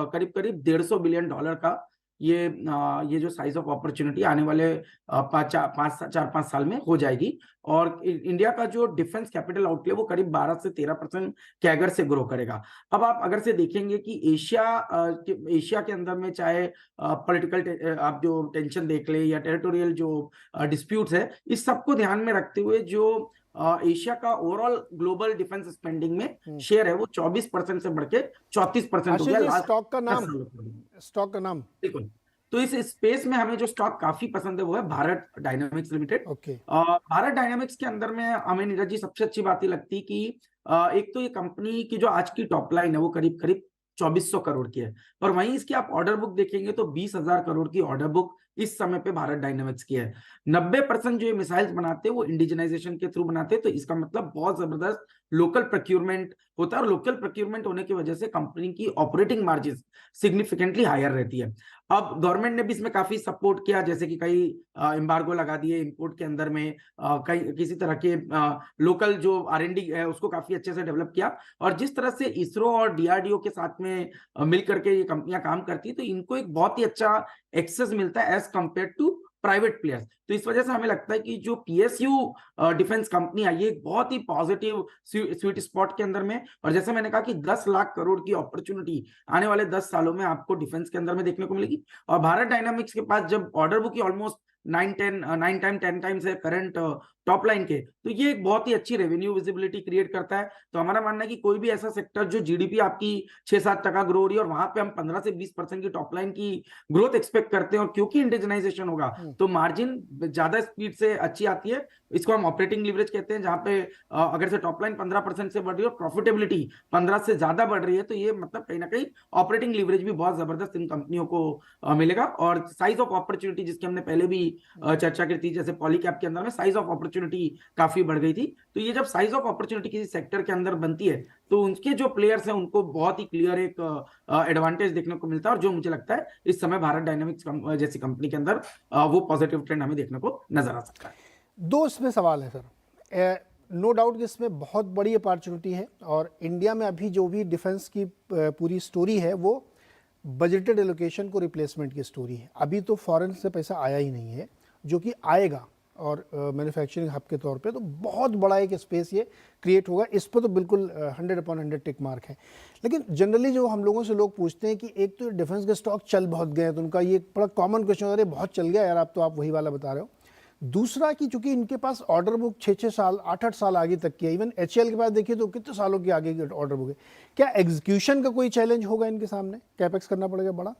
150 बिलियन डॉलर का ये जो साइज ऑफ अपॉर्चुनिटी आने वाले 4-5 साल में हो जाएगी। और इंडिया का जो डिफेंस कैपिटल आउटले वो करीब 12 से 13% कैगर से ग्रो करेगा। अब आप अगर से देखेंगे कि एशिया के अंदर में चाहे पॉलिटिकल आप जो टेंशन देख ले या टेरिटोरियल जो डिस्प्यूट्स है, इस सबको ध्यान में रखते हुए जो एशिया का ओवरऑल ग्लोबल डिफेंस स्पेंडिंग में शेयर है वो 24% से बढ़ के 34% हो गया। स्टॉक का नाम बिल्कुल। तो इस स्पेस में हमें जो स्टॉक काफी पसंद है वो है Bharat dynamics limited. Okay. Bharat dynamics के अंदर में हमें नीरज जी सबसे अच्छी बात ये लगती कि एक तो ये कंपनी की जो आज की टॉप लाइन है वो करीब करीब 2400 करोड़ की है, और वहीं इसकी आप ऑर्डर बुक देखेंगे तो 20,000 करोड़ की ऑर्डर बुक इस समय पे भारत डायनामिक्स की है। 90% जो ये मिसाइल्स बनाते हैं वो इंडिजिनाइजेशन के थ्रू बनाते हैं, तो इसका मतलब बहुत जबरदस्त लोकल प्रोक्यूरमेंट होता है, और लोकल प्रोक्यूरमेंट होने की वजह से कंपनी की ऑपरेटिंग मार्जिन सिग्निफिकेंटली हायर रहती है। अब गवर्नमेंट ने भी इसमें काफी सपोर्ट किया, जैसे कि कई एम्बार्गो लगा दिए इंपोर्ट के अंदर में, कई किसी तरह के लोकल जो R&D है उसको काफी अच्छे से डेवलप किया। और जिस तरह से इसरो और DRDO के साथ में मिल करके ये कंपनियां काम करती है, तो इनको एक बहुत ही अच्छा एक्सेस मिलता है as compare to private players. तो इस वजह से हमें लगता है कि जो PSU डिफेंस कंपनी आई है एक बहुत ही पॉजिटिव स्वीट स्पॉट के अंदर में, और जैसे मैंने कहा कि 10 लाख करोड़ की अपॉर्चुनिटी आने वाले 10 सालों में आपको डिफेंस के अंदर में देखने को मिलेगी। और भारत डायनामिक्स के पास जब ऑर्डर बुक की ऑलमोस्ट 10 टाइम्स है करंट टॉप लाइन के, तो ये एक बहुत ही अच्छी रेवेन्यू विजिबिलिटी क्रिएट करता है। तो हमारा मानना है कि कोई भी ऐसा सेक्टर जो GDP आपकी 6-7% ग्रो हो रही है और वहां पे हम 15 से 20% की टॉप लाइन की ग्रोथ एक्सपेक्ट करते हैं, और क्योंकि इंडिजिनाइजेशन होगा तो मार्जिन ज्यादा स्पीड से अच्छी आती है। इसको हम ऑपरेटिंग लीवरेज कहते हैं, जहां पे अगर से टॉप लाइन 15% से बढ़ रही है और प्रॉफिटेबिलिटी 15 से ज्यादा बढ़ रही है, तो ये मतलब कहीं ना कहीं ऑपरेटिंग लीवरेज भी बहुत जबरदस्त इन कंपनियों को मिलेगा। और साइज ऑफ अपॉर्चुनिटी जिसकी हमने पहले भी चर्चा की थी, जैसे पॉलीकैप के अंदर में साइज ऑफ अपॉर्चुनिटी काफी बढ़ गई थी, तो ये जब साइज ऑफ अपॉर्चुनिटी किसी सेक्टर के अंदर बनती है तो उनके जो प्लेयर्स हैं उनको बहुत ही क्लियर एक एडवांटेज देखने को मिलता है, और जो मुझे लगता है इस समय भारत डायनामिक्स जैसी कंपनी के अंदर वो पॉजिटिव ट्रेंड हमें देखने को नजर आ सकता है। दो इसमें सवाल है सर। नो डाउट कि इसमें बहुत बड़ी अपॉर्चुनिटी है, और इंडिया में अभी जो भी डिफेंस की पूरी स्टोरी है वो बजटेड एलोकेशन को रिप्लेसमेंट की स्टोरी है। अभी तो फॉरेन से पैसा आया ही नहीं है, जो कि आएगा, और मैन्युफैक्चरिंग हब के तौर पे तो बहुत बड़ा एक स्पेस ये क्रिएट होगा। इस पर तो बिल्कुल 100/100 टिक मार्क है। लेकिन जनरली जो हम लोगों से लोग पूछते हैं कि एक तो डिफेंस के स्टॉक चल बहुत गए, तो उनका ये बड़ा कॉमन क्वेश्चन होता है, बहुत चल गया यार, आप तो आप वही वाला बता रहे हो। दूसरा कि चूंकि इनके पास ऑर्डर बुक 6-6 साल 8-8 साल आगे तक की है, इवन HCL के पास देखिए तो कितने सालों की आगे की ऑर्डर बुक है। क्या एग्जीक्यूशन का कोई चैलेंज होगा इनके सामने? कैपेक्स करना पड़ेगा बड़ा?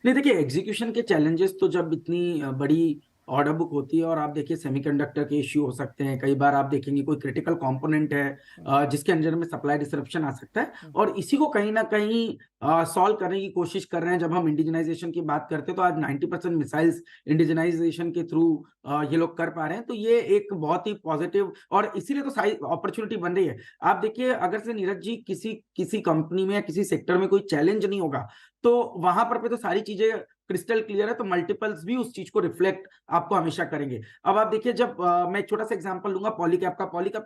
नहीं, देखिए एग्जीक्यूशन के चैलेंजेस तो जब इतनी बड़ी ऑर्डर बुक होती है, और आप देखिए सेमीकंडक्टर के इश्यू हो सकते हैं, कई बार आप देखेंगे कोई क्रिटिकल कंपोनेंट है जिसके अंदर में सप्लाई डिसरप्शन आ सकता है, और इसी को कहीं ना कहीं सॉल्व करने की कोशिश कर रहे हैं। जब हम इंडिजिनाइजेशन की बात करते हैं तो आज 90% मिसाइल्स इंडिजिनाइजेशन के थ्रू ये लोग कर पा रहे हैं, तो ये एक बहुत ही पॉजिटिव, और इसीलिए तो साइज अपॉर्चुनिटी बन रही है। आप देखिए अगर से नीरज जी किसी कंपनी में या किसी सेक्टर में कोई चैलेंज नहीं होगा तो वहां पर तो सारी चीजें क्रिस्टल क्लियर है, तो मल्टीपल्स भी उस चीज को रिफ्लेक्ट आपको हमेशा करेंगे। अब आप देखिए जब मैं एक छोटा सा एग्जांपल लूंगा पॉलीकैप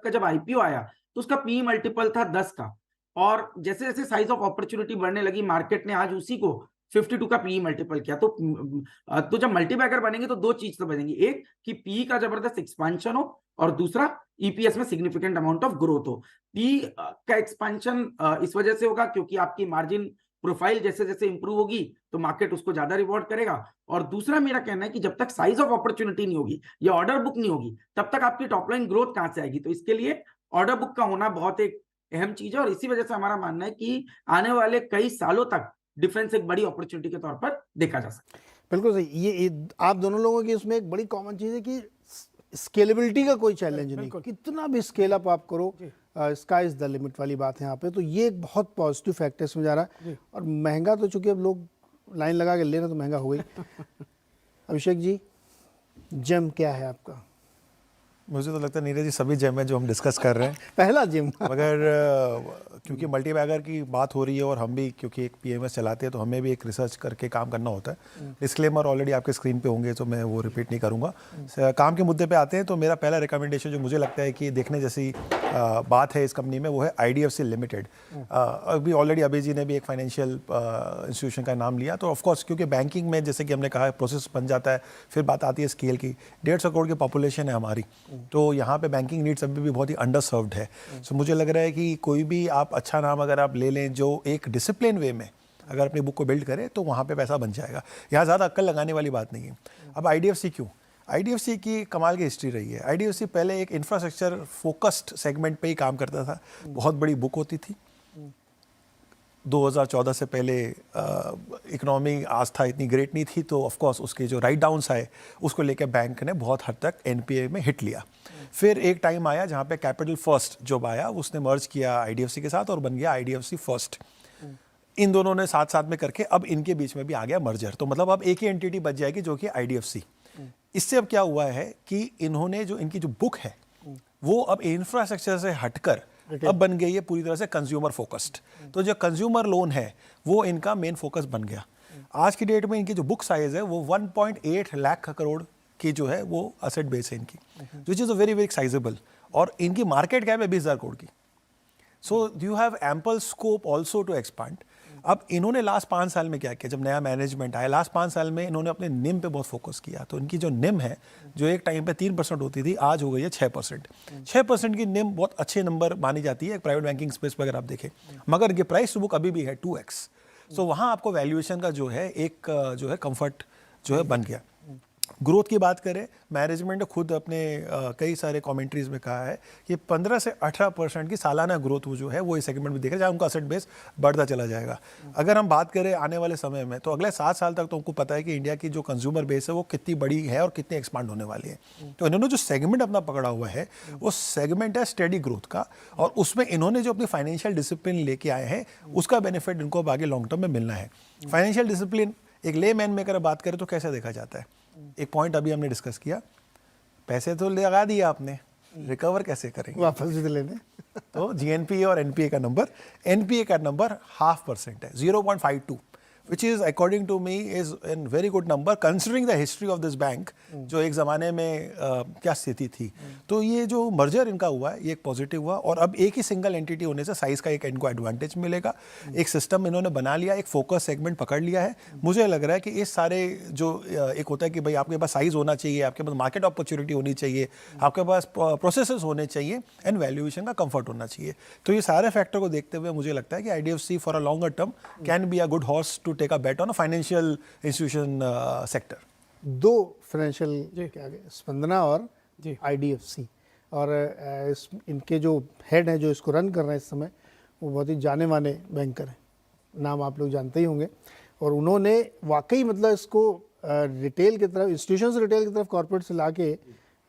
का जब IPO आया तो उसका PE मल्टीपल था 10 का, और जैसे जैसे साइज ऑफ अपॉर्चुनिटी बढ़ने लगी मार्केट ने आज उसी को 52 का PE मल्टीपल किया। तो जब मल्टीबैगर बनेंगे तो दो चीज तो बनेंगी, एक कि PE का जबरदस्त एक्सपांशन हो, और दूसरा EPS में सिग्निफिकेंट अमाउंट ऑफ ग्रोथ हो। PE का एक्सपांशन इस वजह से होगा क्योंकि आपकी मार्जिन प्रोफाइल जैसे जैसे इंप्रूव होगी तो मार्केट उसको ज्यादा रिवॉर्ड करेगा, और दूसरा मेरा कहना है कि जब तक साइज ऑफ अपॉर्चुनिटी नहीं होगी या ऑर्डर बुक नहीं होगी तब तक आपकी टॉप लाइन ग्रोथ कहां से आएगी। तो इसके लिए ऑर्डर बुक का होना बहुत एक अहम चीज है, और इसी वजह से हमारा मानना है कि आने वाले कई सालों तक डिफेंस एक बड़ी अपॉर्चुनिटी के तौर पर देखा जा सकता है। बिल्कुल सही। ये आप दोनों लोगों की इसमें एक बड़ी कॉमन चीज़ है कि स्केलेबिलिटी का कोई चैलेंज नहीं, कितना भी स्केल अप आप करो, स्काई इज द लिमिट वाली बात है यहाँ पे। तो ये एक बहुत पॉजिटिव फैक्टर इसमें जा रहा है। और महंगा तो चूंकि अब लोग लाइन लगा के ले रहे तो महंगा हो गई। अभिषेक जी, जेम क्या है आपका? मुझे तो लगता है नीरज जी सभी जेम है जो हम डिस्कस कर रहे हैं पहला जिम। मगर क्योंकि मल्टी बैगर की बात हो रही है और हम भी क्योंकि एक पीएमएस चलाते हैं तो हमें भी एक रिसर्च करके काम करना होता है। डिस्क्लेमर ऑलरेडी आपके स्क्रीन पे होंगे तो मैं वो रिपीट नहीं करूँगा। काम के मुद्दे पे आते हैं तो मेरा पहला रिकमेंडेशन जो मुझे लगता है कि देखने जैसी बात है इस कंपनी में वो है IDFC लिमिटेड। अभी ऑलरेडी अभय जी ने भी एक फाइनेंशियल इंस्टीट्यूशन का नाम लिया, तो ऑफकोर्स क्योंकि बैंकिंग में जैसे कि हमने कहा प्रोसेस बन जाता है, फिर बात आती है स्केल की। 150 करोड़ की पॉपुलेशन है हमारी, तो यहाँ पे बैंकिंग नीड्स अभी भी बहुत ही अंडर सर्व्ड है। सो मुझे लग रहा है कि कोई भी आप अच्छा नाम अगर आप ले लें जो एक डिसिप्लिन वे में अगर अपनी बुक को बिल्ड करें तो वहाँ पे पैसा बन जाएगा। यहाँ ज़्यादा अक्ल लगाने वाली बात नहीं है। अब IDFC क्यों? IDFC की कमाल की हिस्ट्री रही है। IDFC पहले एक इंफ्रास्ट्रक्चर फोकस्ड सेगमेंट पे ही काम करता था। बहुत बड़ी बुक होती थी। 2014 से पहले इकोनॉमी आस्था इतनी ग्रेट नहीं थी, तो ऑफ कोर्स उसके जो राइट डाउन्स आए उसको लेकर बैंक ने बहुत हद तक NPA में हिट लिया। फिर एक टाइम आया जहाँ पे कैपिटल फर्स्ट जब आया उसने मर्ज किया IDFC के साथ और बन गया IDFC फर्स्ट। इन दोनों ने साथ साथ में करके अब इनके बीच में भी आ गया मर्जर, तो मतलब अब एक ही एंटिटी बच जाएगी जो कि IDFC। इससे अब क्या हुआ है कि इन्होंने जो इनकी जो बुक है वो अब इंफ्रास्ट्रक्चर से हटकर अब बन गई है पूरी तरह से कंज्यूमर फोकस्ड। तो जो कंज्यूमर लोन है वो इनका मेन फोकस बन गया। आज की डेट में इनकी जो बुक साइज है वो 1.8 लाख करोड़ की जो है वो असेट बेस है इनकी, which is a very very sizeable, और इनकी मार्केट कैप है 20,000 करोड़ की। So you have ample scope also to expand. अब इन्होंने लास्ट 5 साल में क्या किया, जब नया मैनेजमेंट आया लास्ट 5 साल में इन्होंने अपने निम पे बहुत फोकस किया। तो इनकी जो निम है जो एक टाइम पे 3% होती थी आज हो गई है 6%। 6% की निम बहुत अच्छे नंबर मानी जाती है प्राइवेट बैंकिंग स्पेस पर अगर आप देखें, मगर ये प्राइस टू बुक अभी भी है 2x। सो वहाँ आपको वैल्यूएशन का जो है एक जो है कंफर्ट जो है बन गया। ग्रोथ की बात करें, मैनेजमेंट ने खुद अपने कई सारे कमेंट्रीज में कहा है कि 15 से 18% की सालाना ग्रोथ वो जो है वो इस सेगमेंट में दिख रहा है, जहाँ उनका असेट बेस बढ़ता चला जाएगा। अगर हम बात करें आने वाले समय में तो अगले 7 साल तक तो हमको पता है कि इंडिया की जो कंज्यूमर बेस है वो कितनी बड़ी है और कितनी एक्सपांड होने वाली है। तो इन्होंने जो सेगमेंट अपना पकड़ा हुआ है वो सेगमेंट है स्टेडी ग्रोथ का, और उसमें इन्होंने जो अपनी फाइनेंशियल डिसिप्लिन लेके आए हैं उसका बेनिफिट इनको अब आगे लॉन्ग टर्म में मिलना है। फाइनेंशियल डिसिप्लिन एक ले मैन में अगर बात करें तो कैसे देखा जाता है? एक पॉइंट अभी हमने डिस्कस किया, पैसे तो लगा दिए आपने, रिकवर कैसे करेंगे? वापस भी तो लेने। तो GNPA और NPA का नंबर 0.52% है, 0.52, which is according to me is a very good number considering the history of this bank, जो एक ज़माने में क्या स्थिति थी। तो ये जो मर्जर इनका हुआ है ये एक पॉजिटिव हुआ, और अब एक ही सिंगल एंटिटी होने से साइज़ का एक इनको एडवांटेज मिलेगा। एक सिस्टम इन्होंने बना लिया, एक फोकस सेगमेंट पकड़ लिया है। मुझे लग रहा है कि इस सारे जो एक होता है कि भाई आपके पास साइज़ होना चाहिए, आपके पास मार्केट अपॉर्चुनिटी होनी चाहिए, आपके पास प्रोसेसेस होने चाहिए एंड वैल्यूएशन का कंफर्ट होना चाहिए। तो ये सारे फैक्टर को देखते हुए मुझे लगता है कि IDFC for a longer term can be a good horse to take a bet on a financial institution sector. 2 financial क्या गए, स्पंदना और IDFC, और इनके जो हेड हैं जो इसको रन कर रहे हैं इस समय वो बहुत ही जाने माने बैंकर हैं, नाम आप लोग जानते ही होंगे। और उन्होंने वाकई मतलब इसको रिटेल की तरफ, इंस्टीट्यूशन से रिटेल की तरफ कॉर्पोरेट से लाके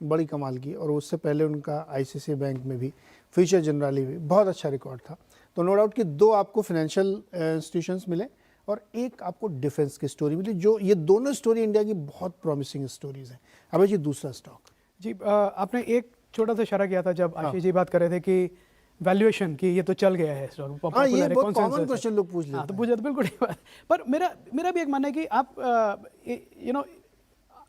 बड़ी कमाल की। और उससे पहले उनका ICICI बैंक में भी, फ्यूचर जनरली भी बहुत अच्छा रिकॉर्ड था। तो नो डाउट कि 2 आपको फाइनेंशियल इंस्टीट्यूशंस मिले और एक आपको डिफेंस की स्टोरी मिली, जो ये दोनों स्टोरी इंडिया की बहुत प्रॉमिसिंग स्टोरीज हैं। अब जी दूसरा स्टॉक जी, आपने एक छोटा सा इशारा किया था जब आशीष जी बात कर रहे थे कि वैल्यूएशन की ये तो चल गया है स्टॉक। हाँ, ये बहुत कॉमन क्वेश्चन लोग पूछ लेते हैं। तो पूछा तो बिल्कुल ठीक बात। पर मेरा भी एक मानना है कि आप यू नो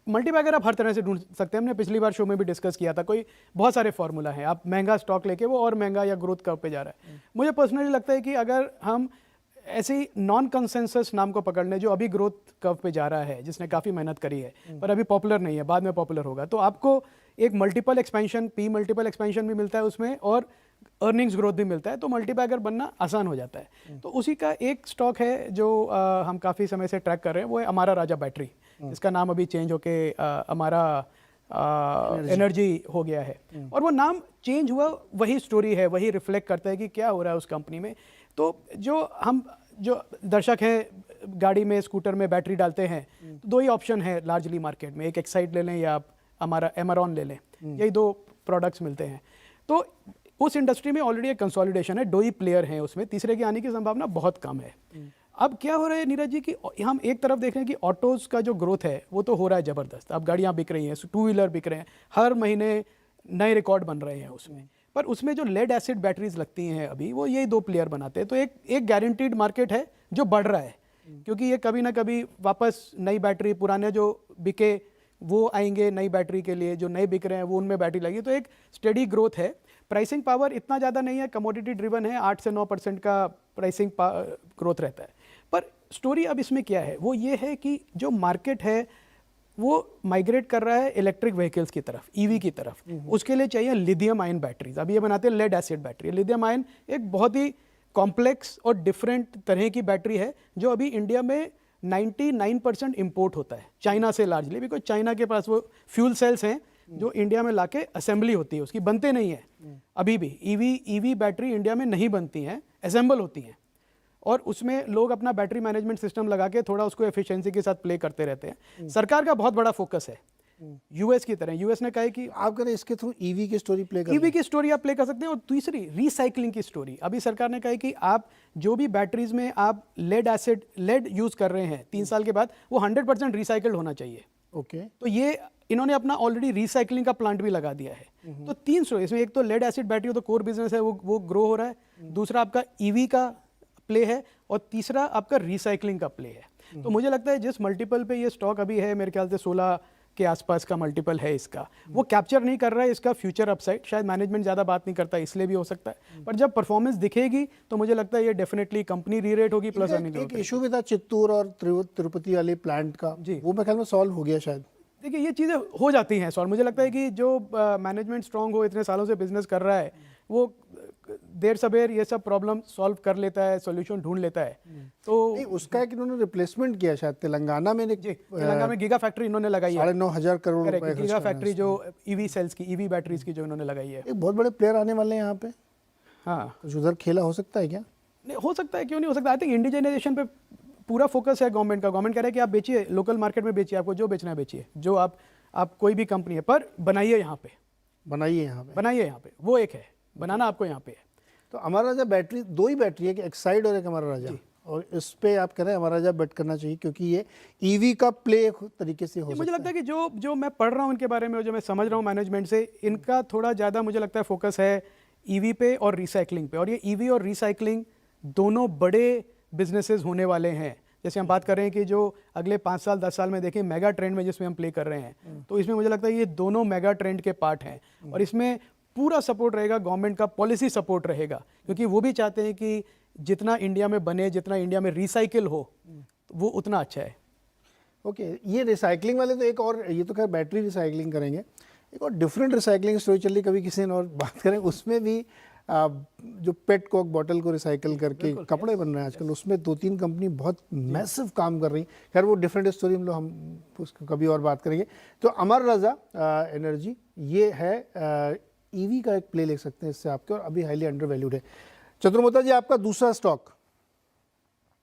मल्टीबैगर आप हर तरह से ढूंढ सकते हैं। हमने पिछली बार शो में भी डिस्कस किया था, कोई बहुत सारे फार्मूला हैं। आप महंगा स्टॉक लेके वो और महंगा या ग्रोथ कर्व पे जा रहा है। मुझे पर्सनली लगता है कि अगर हम ऐसे ही नॉन कंसेंसस नाम को पकड़ लें जो अभी ग्रोथ कर्व पे जा रहा है, जिसने काफ़ी मेहनत करी है पर अभी पॉपुलर नहीं है, बाद में पॉपुलर होगा, तो आपको एक मल्टीपल एक्सपेंशन, मल्टीपल एक्सपेंशन भी मिलता है उसमें और अर्निंग्स ग्रोथ भी मिलता है, तो मल्टीबैगर बनना आसान हो जाता है। तो उसी का एक स्टॉक है जो हम काफ़ी समय से ट्रैक कर रहे हैं, वो है अमारा राजा बैटरी, जिसका नाम अभी चेंज होके अमारा एनर्जी हो गया है। और वो नाम चेंज हुआ, वही स्टोरी है, वही रिफ्लेक्ट करता है कि क्या हो रहा है उस कंपनी में। तो जो दर्शक हैं गाड़ी में, स्कूटर में बैटरी डालते हैं, तो 2 ही ऑप्शन है लार्जली मार्केट में, एक एक्साइड ले लें या आप हमारा एमरॉन ले लें, यही 2 प्रोडक्ट्स मिलते हैं। तो उस इंडस्ट्री में ऑलरेडी एक कंसोलिडेशन है, 2 ही प्लेयर हैं उसमें, तीसरे के आने की संभावना बहुत कम है। अब क्या हो रहा है नीरज जी कि हम एक तरफ देख रहे हैं कि ऑटोज़ का जो ग्रोथ है वो तो हो रहा है ज़बरदस्त। अब गाड़ियाँ बिक रही हैं, 2 व्हीलर बिक रहे हैं, हर महीने नए रिकॉर्ड बन रहे हैं उसमें। पर उसमें जो लेड एसिड बैटरीज लगती हैं अभी, वो यही 2 प्लेयर बनाते हैं। तो एक गारंटीड मार्केट है जो बढ़ रहा है, क्योंकि ये कभी ना कभी वापस नई बैटरी, पुराने जो बिके वो आएंगे नई बैटरी के लिए, जो नए बिक रहे हैं वो उनमें बैटरी लगी, तो एक स्टेडी ग्रोथ है। प्राइसिंग पावर इतना ज़्यादा नहीं है, कमोडिटी ड्रिवन है, 8 से 9% का प्राइसिंग ग्रोथ रहता है। पर स्टोरी अब इसमें क्या है, वो ये है कि जो मार्केट है वो माइग्रेट कर रहा है इलेक्ट्रिक व्हीकल्स की तरफ, ईवी की तरफ। उसके लिए चाहिए लिथियम आयन बैटरीज। अभी ये बनाते हैं lead acid battery. Lithium ion एक बहुत ही कॉम्प्लेक्स और डिफरेंट तरह की बैटरी है, जो अभी इंडिया में 99% इंपोर्ट होता है चाइना से लार्जली, बिकॉज चाइना के पास वो फ्यूल सेल्स हैं जो इंडिया में लाके असेंबली होती है, उसकी बनते नहीं है। अभी भी ईवी बैटरी इंडिया में नहीं बनती हैं, असेंबल होती हैं, और उसमें लोग अपना बैटरी मैनेजमेंट सिस्टम लगा के थोड़ा उसको एफिशिएंसी के साथ प्ले करते रहते हैं। सरकार का बहुत बड़ा फोकस है यूएस की तरह। यूएस ने कहा है कि आप कह रहे हैं इसके थ्रू ईवी की स्टोरी प्ले कर ईवी की स्टोरी आप प्ले कर सकते हैं। और तीसरी रिसाइकलिंग की स्टोरी। अभी सरकार ने कहा है कि आप जो भी बैटरीज में आप लेड यूज कर रहे हैं 3 साल के बाद, वो 100% रिसाइकल्ड होना चाहिए। ओके, तो ये इन्होंने अपना ऑलरेडी रिसाइकलिंग का प्लांट भी लगा दिया है। तो 3 स्टोरी इसमें, एक तो लेड एसिड बैटरी तो कोर बिजनेस है, वो ग्रो हो रहा है। दूसरा आपका ईवी का प्ले है, और तीसरा आपका रिसाइकलिंग का प्ले है। तो मुझे लगता है जिस मल्टीपल पे ये स्टॉक अभी है, मेरे ख्याल से 16 के आसपास का मल्टीपल है इसका, वो कैप्चर नहीं कर रहा है इसका फ्यूचर अपसाइड। शायद मैनेजमेंट ज़्यादा बात नहीं करता, इसलिए भी हो सकता है। पर जब परफॉर्मेंस दिखेगी तो मुझे लगता है ये डेफिनेटली कंपनी री-रेट होगी, प्लस अर्निंग एक इशू भी था चित्तूर और तिरुपति वाले प्लांट का, वो मैं ख्याल में सॉल्व हो गया शायद। देखिए ये चीज़ें हो जाती हैं सॉल्व। मुझे लगता है कि जो मैनेजमेंट स्ट्रांग हो, इतने सालों से बिजनेस कर रहा है, वो देर सबेर ये सब प्रॉब्लम सॉल्व कर लेता है, सॉल्यूशन ढूंढ लेता है। तो नहीं, उसका एक इन्होंने रिप्लेसमेंट किया शायद तेलंगाना में। तेलंगाना में गीगा फैक्ट्री इन्होंने लगाई है, 9,500 करोड़ रुपए गीगा फैक्ट्री जो ईवी सेल्स की, ईवी बैटरीज की जो इन्होंने लगाई है। एक बहुत बड़े प्लेयर आने वाले हैं यहाँ पे। हाँ, कुछ उधर खेला हो सकता है क्या? नहीं हो सकता है, क्यों नहीं हो सकता। आई थिंक इंडिजिनाइजेशन पे पूरा फोकस है गवर्नमेंट का। गवर्नमेंट कह रहा है कि आप बेचिए, लोकल मार्केट में बेचिए, आपको जो बेचना है बेचिए, जो आप कोई भी कंपनी है, पर बनाइए यहाँ पे, बनाइए यहाँ पे, बनाइए यहाँ पे। वो एक है, बनाना आपको यहाँ पे है। तो अमर राजा बैटरी 2 ही बैटरी है, कि एक्साइड और एक अमर राजा, और इस पे आप कह रहे हैं अमर राजा बेट करना चाहिए, क्योंकि ये ईवी का प्ले एक तरीके से हो सकता है। मुझे लगता है कि जो मैं पढ़ रहा हूँ इनके बारे में, और जो मैं समझ रहा हूँ मैनेजमेंट से, इनका थोड़ा ज़्यादा मुझे लगता है फोकस है ईवी पे और रिसाइकलिंग पे। और ये ईवी और रिसाइकलिंग दोनों बड़े बिजनेसेस होने वाले हैं। जैसे हम बात कर रहे हैं कि जो अगले 5 साल 10 साल में देखें मेगा ट्रेंड में जिसमें हम प्ले कर रहे हैं, तो इसमें मुझे लगता है ये दोनों मेगा ट्रेंड के पार्ट हैं। और इसमें पूरा सपोर्ट रहेगा, गवर्नमेंट का पॉलिसी सपोर्ट रहेगा, क्योंकि वो भी चाहते हैं कि जितना इंडिया में बने, जितना इंडिया में रिसाइकिल हो, वो उतना अच्छा है। ओके, ये रिसाइकलिंग वाले तो एक और, ये तो खैर बैटरी रिसाइकलिंग करेंगे, एक और डिफरेंट रिसाइकलिंग स्टोरी चल रही, कभी किसी ने और बात करें उसमें भी। जो पेट कोक बॉटल को रिसाइकिल करके कपड़े बन रहे हैं आजकल, उसमें 2-3 कंपनी बहुत मैसिव काम कर रही। खैर वो डिफरेंट स्टोरी, हम उसको कभी और बात करेंगे। तो अमर राजा एनर्जी ये है, ईवी का एक प्ले ले सकते हैं इससे आपके, और अभी हाईली अंडर वैल्यूड है। चतुर्मोता जी, आपका दूसरा स्टॉक।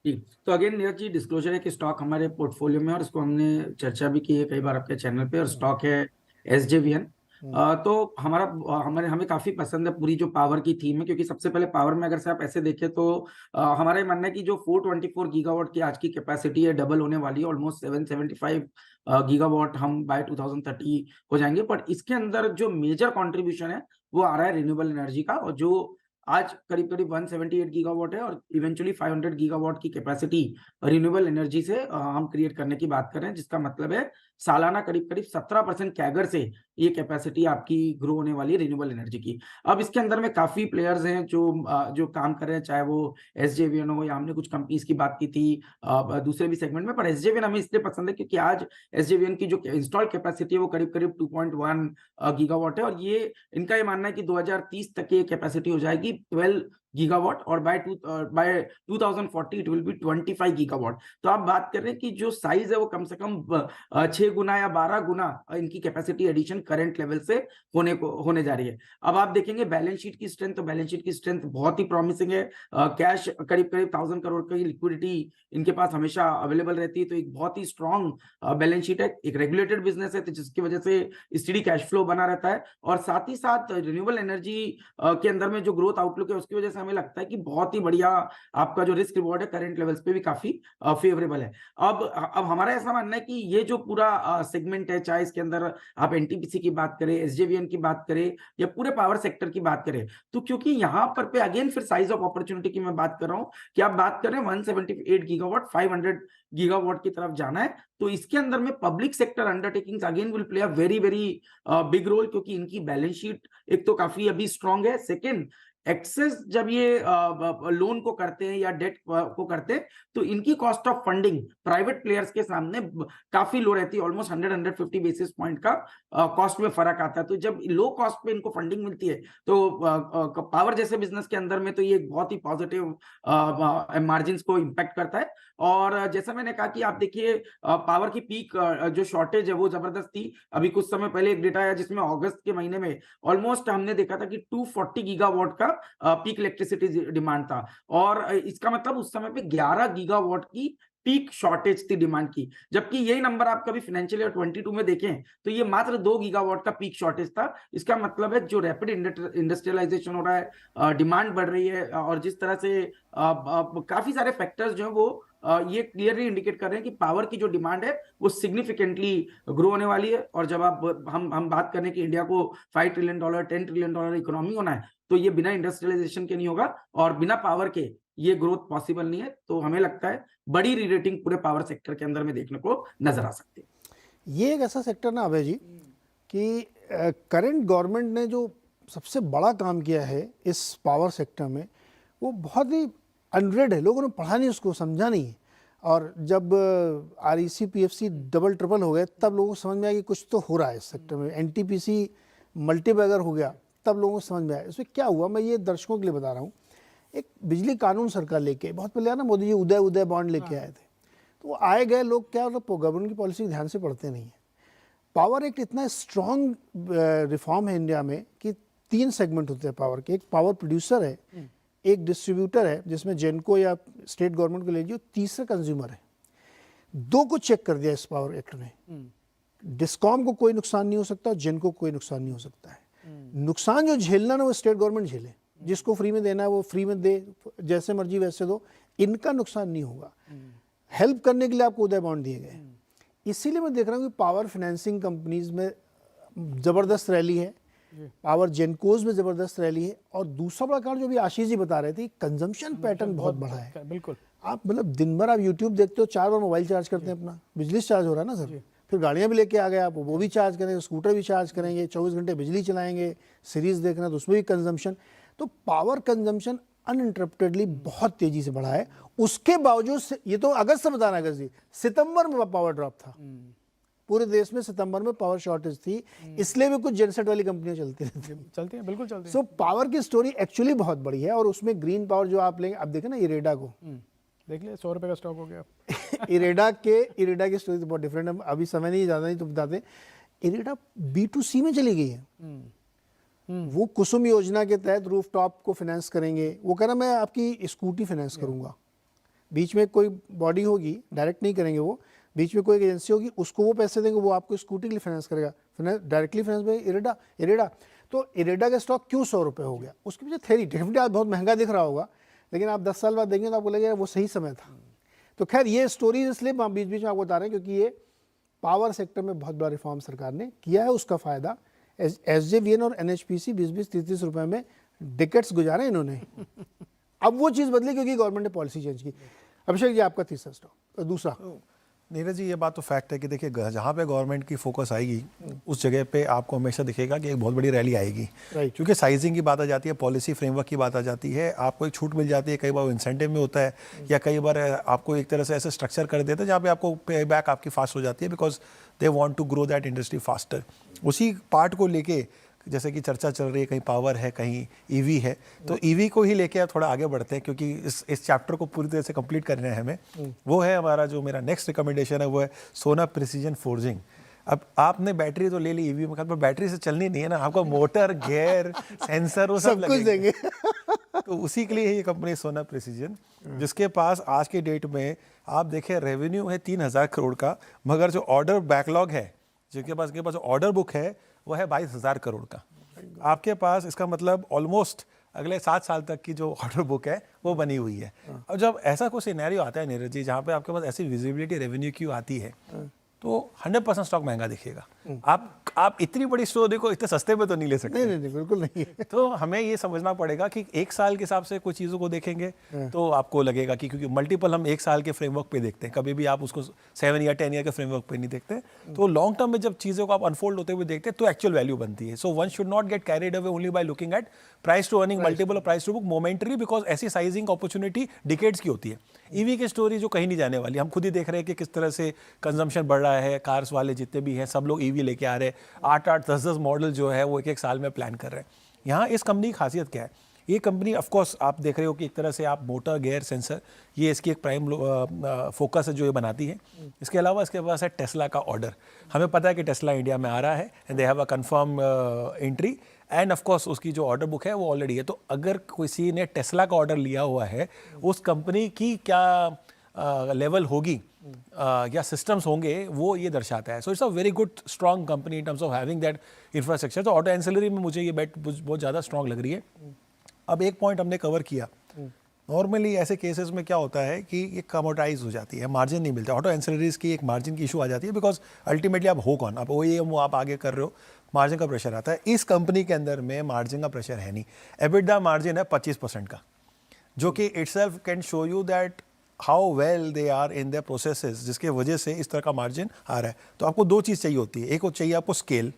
जी, तो अगेन नीरज जी, डिस्क्लोजर है कि स्टॉक हमारे पोर्टफोलियो में, और इसको हमने चर्चा भी की है कई बार आपके चैनल पे, और स्टॉक है SJVN। तो हमें काफी पसंद है पूरी जो पावर की थीम है, क्योंकि सबसे पहले पावर में अगर से आप ऐसे देखें तो हमारा ये मानना है कि जो 424 गीगावाट की आज की कैपेसिटी है, डबल होने वाली है, ऑलमोस्ट 775 गीगावाट हम बाय 2030 हो जाएंगे। पर इसके अंदर जो मेजर कॉन्ट्रीब्यूशन है वो आ रहा है रिन्यूएबल एनर्जी का, और जो आज करीब 178 गीगावाट है, और इवेंचुअली 500 गीगावाट की कैपेसिटी रिन्यूएबल एनर्जी से हम क्रिएट करने की बात कर रहे हैं, जिसका मतलब है सालाना करीब 17% कैगर से ये कैपेसिटी आपकी ग्रो होने वाली है रिन्यूएबल एनर्जी की। अब इसके अंदर में काफी प्लेयर्स हैं जो काम कर रहे हैं, चाहे वो SJVN हो, या हमने कुछ कंपनीज की बात की थी दूसरे भी सेगमेंट में, पर SJVN हमें इसलिए पसंद है क्योंकि आज SJVN की जो इंस्टॉल कैपेसिटी है वो करीब 2.1 गीगावाट है, और ये इनका ये मानना है कि 2030 तक ये कैपेसिटी हो जाएगी 12 गीगावाट, और by 2040 it will be 25 gigawatt. तो आप बात कर रहे हैं कि जो साइज है वो कम से कम 6 गुना या 12 गुना इनकी कैपेसिटी एडिशन करंट लेवल से होने जा रही है। अब आप देखेंगे बैलेंस शीट की स्ट्रेंथ, तो बैलेंस शीट की स्ट्रेंथ बहुत ही प्रॉमिसिंग है। कैश करीब 1000 करोड़ की लिक्विडिटी इनके पास हमेशा अवेलेबल रहती है, तो एक बहुत ही स्ट्रॉन्ग बैलेंस शीट है। एक रेगुलेटेड बिजनेस है, तो जिसकी वजह से स्टेडी कैश फ्लो बना रहता है, और साथ ही साथ रिन्यूएबल एनर्जी के अंदर में जो ग्रोथ आउटलुक है उसकी वजह से से हमें लगता है कि बहुत ही बढ़िया आपका जो रिस्क रिवॉर्ड है करंट लेवल्स पे भी काफी फेवरेबल है। अब हमारा ऐसा मानना है कि ये जो पूरा सेगमेंट है, चाहे इसके अंदर आप एनटीपीसी की बात करें, एसजेवीएन की बात करें या पूरे पावर सेक्टर की बात करें, तो क्योंकि यहाँ पर पे अगेन फिर साइज ऑफ अपॉर्चुनिटी की मैं बात कर रहा हूँ कि आप बात कर रहे हैं 178 गीगावाट 500 गीगावाट की तरफ जाना है, तो इसके अंदर में public sector undertakings again will play a very very big role, क्योंकि इनकी बैलेंस शीट एक तो काफी अभी स्ट्रांग है, सेकेंड एक्सेस जब ये लोन को करते हैं या डेट को करते हैं तो इनकी cost of funding private players के सामने काफी लो रहती है, ऑलमोस्ट 100-150 बेसिस पॉइंट का कॉस्ट में फर्क आता है। तो जब लो कॉस्ट पे इनको फंडिंग मिलती है तो पावर जैसे बिजनेस के अंदर में तो ये बहुत ही पॉजिटिव मार्जिन को इम्पैक्ट करता है। और जैसा मैंने कहा कि आप देखिए पावर की पीक जो शॉर्टेज है वो जबरदस्त थी। अभी कुछ समय पहले एक डेटा आया जिसमें अगस्त के महीने में ऑलमोस्ट हमने देखा था कि 240 गीगावाट का पीक इलेक्ट्रिसिटी डिमांड था, और इसका मतलब उस समय पे 11 गीगावाट की पीक शॉर्टेज थी डिमांड की, जबकि यही नंबर आप कभी फाइनेंशियल ईयर 22 में देखें तो ये मात्र 2 गीगावाट का पीक शॉर्टेज था। इसका मतलब है जो रैपिड इंडस्ट्रियलाइजेशन हो रहा है, डिमांड बढ़ रही है, और जिस तरह से काफी सारे फैक्टर्स जो है वो ये क्लियरली इंडिकेट कर रहे हैं कि पावर की जो डिमांड है वो सिग्निफिकेंटली ग्रो होने वाली है। और जब आप हम बात करें कि इंडिया को $5 ट्रिलियन $10 ट्रिलियन इकोनॉमी होना है, तो ये बिना इंडस्ट्रियलाइजेशन के नहीं होगा और बिना पावर के ये ग्रोथ पॉसिबल नहीं है। तो हमें लगता है बड़ी रीरेटिंग पूरे पावर सेक्टर के अंदर में देखने को नजर आ सकती है। ये एक ऐसा सेक्टर ना अभय जी कि करंट गवर्नमेंट ने जो सबसे बड़ा काम किया है इस पावर सेक्टर में वो बहुत ही अनरेड है, लोगों ने पढ़ा नहीं, उसको समझा नहीं है। और जब REC PFC डबल ट्रिपल हो गए तब लोगों को समझ में आया कि कुछ तो हो रहा है इस सेक्टर में। NTPC मल्टीबैगर हो गया तब लोगों को समझ में आया। इसमें क्या हुआ, मैं ये दर्शकों के लिए बता रहा हूँ। एक बिजली कानून सरकार लेके बहुत पहले ना मोदी जी उदय बॉन्ड लेके आए थे, तो आए गए लोग क्या गवर्नमेंट की पॉलिसी ध्यान से पढ़ते नहीं है। पावर एक्ट इतना स्ट्रॉन्ग रिफॉर्म है इंडिया में कि 3 सेगमेंट होते हैं पावर के। एक पावर प्रोड्यूसर है, एक डिस्ट्रीब्यूटर है जिसमें जेनको या स्टेट गवर्नमेंट को ले लीजिए, तीसरा कंज्यूमर है। 2 को चेक कर दिया इस पावर एक्ट ने। डिस्कॉम को कोई नुकसान नहीं हो सकता, जेनको कोई नुकसान नहीं हो सकता है। नुकसान जो झेलना ना वो स्टेट गवर्नमेंट झेले, जिसको फ्री में देना है वो फ्री में दे, जैसे मर्जी वैसे दो, इनका नुकसान नहीं होगा। हेल्प करने के लिए आपको उदय बॉन्ड दिए गए। इसीलिए मैं देख रहा हूँ कि पावर फाइनेंसिंग कंपनीज में ज़बरदस्त रैली है, पावर जेनकोज में ज़बरदस्त रैली है। और दूसरा बड़ा कारण जो भी आशीष जी बता रहे थे, कंजम्पशन पैटर्न बहुत बड़ा है। बिल्कुल, आप मतलब दिन भर आप यूट्यूब देखते हो, 4 बार मोबाइल चार्ज करते हैं, अपना बिजली चार्ज हो रहा है ना सर। फिर गाड़ियाँ भी लेके आ गए आप, वो भी चार्ज करेंगे, स्कूटर भी चार्ज करेंगे, 24 घंटे बिजली चलाएंगे, सीरीज़ देखना तो उसमें भी कंजम्पशन। तो पावर कंजम्पशन अनइंटरप्टेडली बहुत तेज़ी से बढ़ा है। उसके बावजूद ये तो अगस्त से बताना अगस्त जी, सितंबर में पावर ड्रॉप था पूरे देश में। सितंबर में पावर शॉर्टेज थी, इसलिए भी कुछ जेनसेट वाली कंपनियां चलती हैं, बिल्कुल चलती हैं। सो पावर की स्टोरी एक्चुअली बहुत बड़ी है। और उसमें ग्रीन पावर जो आप लेंगे, अब देखें ना इरेडा को, देख ले 100 रुपए का स्टॉक हो गया। इरेडा की स्टोरी तो बहुत डिफरेंट है, अभी समय नहीं, ज़्यादा नहीं तो बताते। इरेडा B2C में चली गई है। वो कुसुम योजना के तहत रूफटॉप को फाइनेंस करेंगे। वो कह रहा मैं आपकी स्कूटी फाइनेंस करूंगा। बीच में कोई बॉडी होगी, डायरेक्ट नहीं करेंगे वो, बीच में कोई एजेंसी होगी, उसको वो पैसे देंगे, वो आपको स्कूटी के लिए फाइनेंस करेगा। डायरेक्टली फाइनेंस में इरेडा। तो इरेडा का स्टॉक क्यों 100 रुपये हो गया, उसके पीछे थ्योरी डेफिनेटली आज बहुत महंगा दिख रहा होगा, लेकिन आप 10 साल बाद देंगे तो आपको लगेगा वो सही समय था। तो खैर ये स्टोरीज इसलिए बीच बीच में आपको बता रहे हैं क्योंकि ये पावर सेक्टर में बहुत बड़ा रिफॉर्म सरकार ने किया है। उसका फ़ायदा SJVN और NHPC 20-30 रुपए में डिकेट्स गुजारे इन्होंने। अब वो चीज़ बदली क्योंकि गवर्नमेंट ने पॉलिसी चेंज की। अभिषेक जी आपका तीसरा स्टॉक। दूसरा नीरज जी, ये बात तो फैक्ट है कि देखिए जहाँ पे गवर्नमेंट की फोकस आएगी उस जगह पे आपको हमेशा दिखेगा कि एक बहुत बड़ी रैली आएगी। क्योंकि साइजिंग की बात आ जाती है, पॉलिसी फ्रेमवर्क की बात आ जाती है, आपको एक छूट मिल जाती है, कई बार इंसेंटिव में होता है, या कई बार आपको एक तरह से ऐसे स्ट्रक्चर कर देते हैं जहाँ पे आपको पे बैक आपकी फास्ट हो जाती है, because they want to grow that industry faster. उसी पार्ट को लेके जैसे कि चर्चा चल रही है, कहीं पावर है, कहीं ईवी है, तो ईवी को ही लेके आप थोड़ा आगे बढ़ते हैं क्योंकि इस चैप्टर को पूरी तरह से कंप्लीट करना है हमें। वो है हमारा जो मेरा नेक्स्ट रिकमेंडेशन है, वो है सोना प्रिसीजन फोर्जिंग। अब आपने बैटरी तो ले ली ईवी में, पर बैटरी से चलनी नहीं है ना, आपको मोटर, गियर, सेंसर वो सब कुछ देंगे। तो उसी के लिए ये कंपनी सोना प्रिसीजन, जिसके पास आज के डेट में आप देखें रेवेन्यू है 3000 करोड़ का, मगर जो ऑर्डर बैकलॉग है, जिनके पास ऑर्डर बुक है वो है 22,000 करोड़ का। आपके पास इसका मतलब ऑलमोस्ट अगले 7 साल तक की जो ऑर्डर बुक है वो बनी हुई है। अब जब ऐसा कोई सिनेरियो आता है नीरज जी जहाँ पे आपके पास ऐसी विजिबिलिटी रेवेन्यू की आती है तो 100% स्टॉक महंगा दिखेगा। आप इतनी बड़ी स्टोरी को इतने सस्ते में तो नहीं ले सकते। नहीं बिल्कुल नहीं है। तो हमें ये समझना पड़ेगा कि एक साल के हिसाब से कुछ चीज़ों को देखेंगे तो आपको लगेगा कि क्योंकि मल्टीपल हम एक साल के फ्रेमवर्क पे देखते हैं, कभी भी आप उसको 7 या 10 ईयर के फ्रेमवर्क पे नहीं देखते। तो लॉन्ग टर्म में जब चीज़ों को आप अनफोल्ड होते हुए देखते हैं तो एक्चुअल वैल्यू बनती है। So one should not get carried away only by looking at price to earning multiple और price to book momentary, because ऐसी साइजिंग अपॉर्चुनिटी डिकेड्स की होती है। ईवी की स्टोरी जो कहीं नहीं जाने वाली, हम खुद ही देख रहे हैं कि किस तरह से कंजम्पशन बढ़ रहा है। कार्स वाले जितने भी हैं सब लोग ईवी लेके आ रहे हैं, 8-8, 10-10 मॉडल जो है वो एक साल में प्लान कर रहे हैं। यहाँ इस कंपनी की खासियत क्या है? ये कंपनी ऑफ कोर्स आप देख रहे हो कि एक तरह से आप मोटर गेयर सेंसर, ये इसकी एक प्राइम फोकस है जो ये बनाती है। इसके अलावा इसके पास है टेस्ला का ऑर्डर। हमें पता है कि टेस्ला इंडिया में आ रहा है and they have a confirm entry and of course उसकी जो ऑर्डर बुक है वो ऑलरेडी है। तो अगर किसी ने टेस्ला का ऑर्डर लिया हुआ है, उस कंपनी की क्या लेवल होगी या सिस्टम्स होंगे वो ये दर्शाता है। So it's a very good strong company in terms of having that infrastructure. तो ऑटो एंसिलरी में मुझे ये बेट बहुत ज़्यादा स्ट्रॉन्ग लग रही है। अब एक पॉइंट हमने कवर किया, नॉर्मली ऐसे केसेस में क्या होता है कि ये कमोडाइज हो जाती है, मार्जिन नहीं मिलता। ऑटो एंसिलरीज की एक मार्जिन की इशू आ जाती है बिकॉज अल्टीमेटली आप हो कौन, आप OEM आप आगे कर रहे हो, मार्जिन का प्रेशर आता है। इस कंपनी के अंदर में मार्जिन का प्रेशर है नहीं। एबिटडा मार्जिन है 25% का, जो कि itself can show you that how well they are in their processes, जिसके वजह से इस तरह का मार्जिन आ रहा है। तो आपको 2 चीज़ चाहिए होती है, एक वो चाहिए आपको स्केल,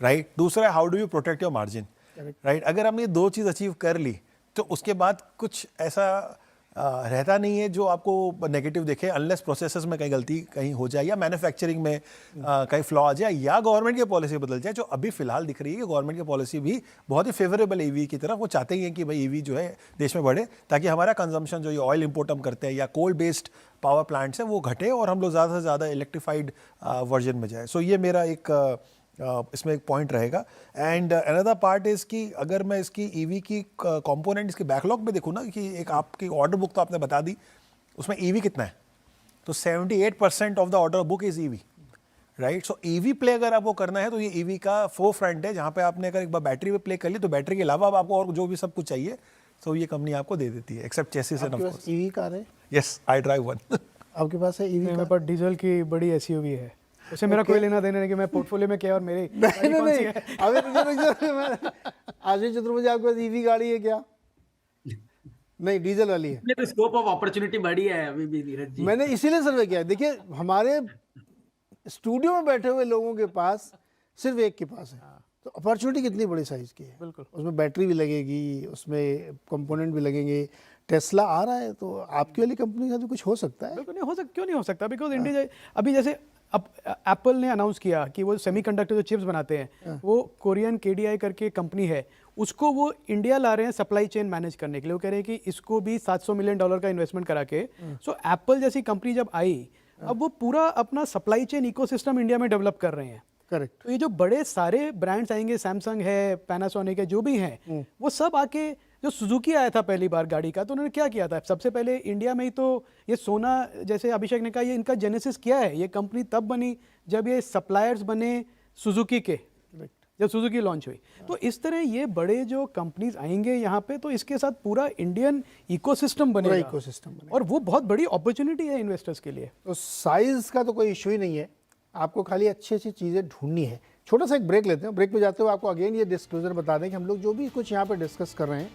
राइट, दूसरा है how do you protect your margin, right. अगर हमने ये 2 चीज़ अचीव कर ली तो उसके बाद कुछ ऐसा रहता नहीं है जो आपको नेगेटिव दिखे, अनलेस प्रोसेसेस में कहीं गलती कहीं हो जाए या मैन्युफैक्चरिंग में कहीं फ्लॉ आ जाए या गवर्नमेंट की पॉलिसी बदल जाए, जो अभी फिलहाल दिख रही है कि गवर्नमेंट की पॉलिसी भी बहुत ही फेवरेबल ईवी की तरफ। वो चाहते ही हैं कि भाई ईवी जो है देश में बढ़े ताकि हमारा कंजम्पशन जो ये ऑयल इंपोर्ट हम करते हैं या कोल बेस्ड पावर प्लांट्स है वो घटे और हम लोग ज़्यादा से ज़्यादा इलेक्ट्रीफाइड वर्जन में जाए। सो ये मेरा एक इसमें एक पॉइंट रहेगा। एंड अनदर पार्ट इज़ कि अगर मैं इसकी ईवी की कंपोनेंट इसकी बैकलॉग में देखूँ ना कि एक आपकी ऑर्डर बुक तो आपने बता दी, उसमें ईवी कितना है, तो 78% of the order book is EV, right. So EV play अगर आपको करना है तो ये ईवी का फोर फ्रंट है, जहाँ पे आपने अगर एक बार बैटरी पे प्ले कर ली तो बैटरी के अलावा आपको और जो भी सब कुछ चाहिए तो ये कंपनी आपको दे देती है, except chassis and of course. EV car है? Yes, I drive one. आपके पास है ईवी? मेरे पास डीजल की बड़ी SUV है, उसे मेरा कोई लेना देना नहीं कि मैं पोर्टफोलियो में क्या और मेरी नहीं अभी आशीष चतुर्वेदी आपके पास ईवी गाड़ी है क्या? नहीं, डीजल वाली है। तो स्कोप ऑफ अपॉर्चुनिटी बड़ी है अभी भी नीरज जी। मैंने इसीलिए सर्वे किया। देखिए हमारे स्टूडियो में बैठे हुए लोगों के पास सिर्फ एक के पास है, तो अपॉर्चुनिटी कितनी बड़ी साइज की है। बिल्कुल, उसमें उसमें बैटरी भी लगेगी, उसमें कंपोनेंट भी लगेंगे। टेस्ला आ रहा है तो आपकी वाली कंपनी का भी कुछ हो सकता है। बिल्कुल नहीं हो सकता, क्यों नहीं हो सकता? बिकॉज इंडिया अभी जैसे अब एप्पल ने अनाउंस किया कि वो सेमीकंडक्टर जो चिप्स बनाते हैं वो कोरियन KDI करके कंपनी है, उसको वो इंडिया ला रहे हैं सप्लाई चेन मैनेज करने के लिए। वो कह रहे हैं कि इसको भी $700 मिलियन का इन्वेस्टमेंट करा के। सो एप्पल जैसी कंपनी जब आई, अब वो पूरा अपना सप्लाई चेन इकोसिस्टम इंडिया में डेवलप कर रहे हैं। करेक्ट। तो ये जो बड़े सारे ब्रांड्स आएंगे, सैमसंग है, पैनासोनिक है, जो भी हैं, वो सब आके, जो सुजुकी आया था पहली बार गाड़ी का, तो उन्होंने क्या किया था, सबसे पहले इंडिया में ही तो ये सोना, जैसे अभिषेक ने कहा, ये इनका जेनेसिस क्या है, ये कंपनी तब बनी जब ये सप्लायर्स बने सुजुकी के, जब सुजुकी लॉन्च हुई। तो इस तरह ये बड़े जो कंपनीज आएंगे यहाँ पे, तो इसके साथ पूरा इंडियन इकोसिस्टम बनेगा, इकोसिस्टम बनेगा, और वो बहुत बड़ी अपॉर्चुनिटी है इन्वेस्टर्स के लिए। तो साइज का तो कोई इशू ही नहीं है, आपको खाली अच्छी अच्छी चीज़ें ढूंढनी है। छोटा सा एक ब्रेक लेते हैं। ब्रेक पे जाते हुए आपको अगेन ये डिस्क्लोजर बता दें कि हम लोग जो भी कुछ यहाँ पे डिस्कस कर रहे हैं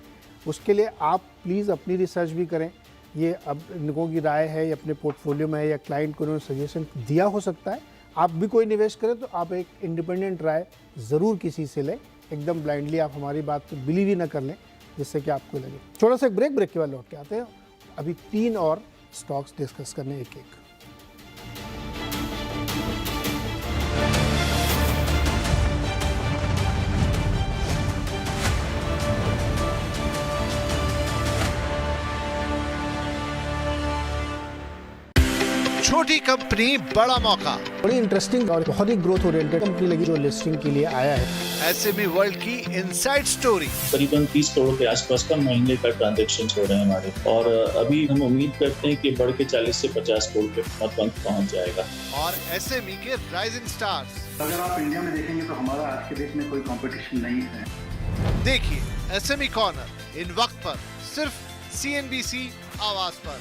उसके लिए आप प्लीज़ अपनी रिसर्च भी करें। ये अब लोगों की राय है, ये अपने पोर्टफोलियो में है या क्लाइंट को उन्होंने सजेशन दिया हो सकता है। आप भी कोई निवेश करें तो आप एक इंडिपेंडेंट राय ज़रूर किसी से लें, एकदम ब्लाइंडली आप हमारी बात पे बिलीव ही ना कर लें जिससे कि आपको लगे। छोटा सा एक ब्रेक के बाद लौट के आते हैं। अभी 3 और स्टॉक्स डिस्कस करने एक एक। छोटी कंपनी बड़ा मौका, बड़ी इंटरेस्टिंग और बहुत ही ग्रोथ ओरिएंटेड कंपनी लगी जो लिस्टिंग के लिए आया है। SME वर्ल्ड की इनसाइड स्टोरी। करीबन 30 करोड़ के आसपास का महीने का ट्रांजैक्शन हो रहे हैं हमारे, और अभी हम उम्मीद करते हैं कि बढ़ के 40 से 50 करोड़ के मंथ पहुंच जाएगा। और SME के राइजिंग स्टार्स। अगर आप इंडिया में देखेंगे तो हमारा आज के देश में कोई कंपटीशन नहीं है। देखिए एसएमई कॉर्नर इन वक्त पर सिर्फ CNBC आवाज पर।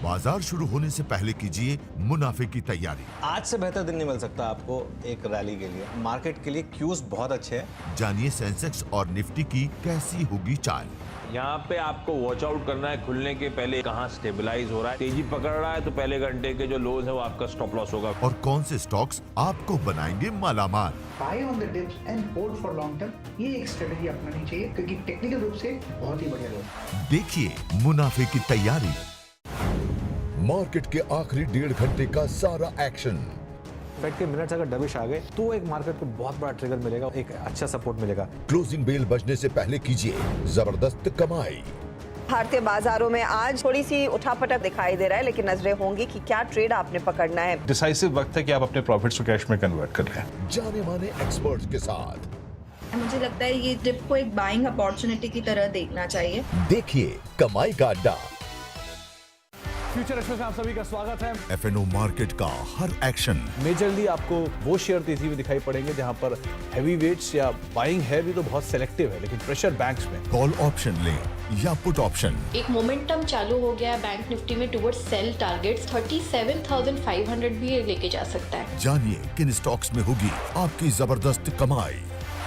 बाजार शुरू होने से पहले कीजिए मुनाफे की तैयारी। आज से बेहतर दिन नहीं मिल सकता आपको एक रैली के लिए। मार्केट के लिए क्यूज बहुत अच्छे हैं। जानिए सेंसेक्स और निफ्टी की कैसी होगी चाल। यहाँ पे आपको वॉच आउट करना है खुलने के पहले कहाँ स्टेबलाइज हो रहा है। तेजी पकड़ रहा है तो पहले घंटे के जो लोज है वो आपका स्टॉप लॉस होगा। और कौन से स्टॉक्स आपको बनाएंगे मालामाल। Buy on the dips and hold for long term, ये एक स्ट्रेटजी अपनानी चाहिए क्योंकि टेक्निकल रूप से बहुत ही बढ़िया है। देखिए मुनाफे की तैयारी। मार्केट के आखिरी 1.5 घंटे का सारा एक्शन। फेड के मिनट्स अगर डबिश आ गए तो एक मार्केट को बहुत बड़ा ट्रिगर मिलेगा, एक अच्छा सपोर्ट मिलेगा। क्लोजिंग बेल बजने से पहले कीजिए जबरदस्त कमाई। भारतीय बाजारों में आज थोड़ी सी उठापटक दिखाई दे रहा है, लेकिन नजरें होंगी कि क्या ट्रेड आपने पकड़ना है। डिसाइसिव वक्त है कि आप अपने प्रॉफिट्स को कैश में कन्वर्ट कर लें। जाने माने एक्सपर्ट्स के साथ। मुझे लगता है ये डिप को एक बाइंग अपॉर्चुनिटी की तरह देखना चाहिए। देखिए कमाई का अड्डा। फ्यूचर एक्सप्रेस में आप सभी का स्वागत है। FNO मार्केट का हर एक्शन। मेजरली आपको वो शेयर तेजी में दिखाई पड़ेंगे जहां पर हैवी वेट्स या बाइंग है भी तो बहुत सेलेक्टिव है, लेकिन प्रेशर बैंक्स में। कॉल ऑप्शन ले या पुट ऑप्शन। एक मोमेंटम चालू हो गया है बैंक निफ्टी में टुवर्ड्स सेल टारगेट्स 37,500 भी लेके जा सकता है। जानिए किन स्टॉक्स में होगी आपकी जबरदस्त कमाई।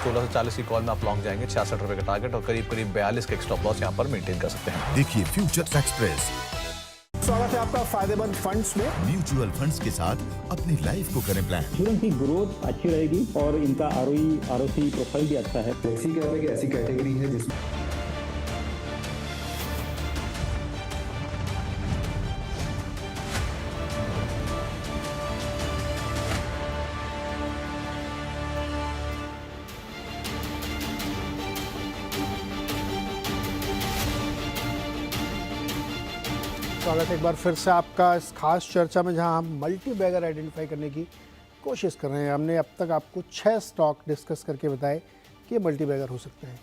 1640 की कॉल में आप लॉन्ग जाएंगे, 66 रुपए का टारगेट और करीब 42 का स्टॉप लॉस यहाँ पर मेंटेन कर सकते हैं। देखिए फ्यूचर एक्सप्रेस। स्वागत है आपका फायदेमंद फंड्स में। म्यूचुअल फंड्स के साथ अपनी लाइफ को करें प्लान। इंश्योरेंस की ग्रोथ अच्छी रहेगी और इनका ROE प्रोफाइल भी अच्छा है। फ्लेक्सी क्या है कि ऐसी कैटेगरी है जिसमें स्वागत है एक बार फिर से आपका इस खास चर्चा में, जहां हम मल्टी बैगर आइडेंटिफाई करने की कोशिश कर रहे हैं। हमने अब तक आपको 6 स्टॉक डिस्कस करके बताए कि ये मल्टी बैगर हो सकते हैं।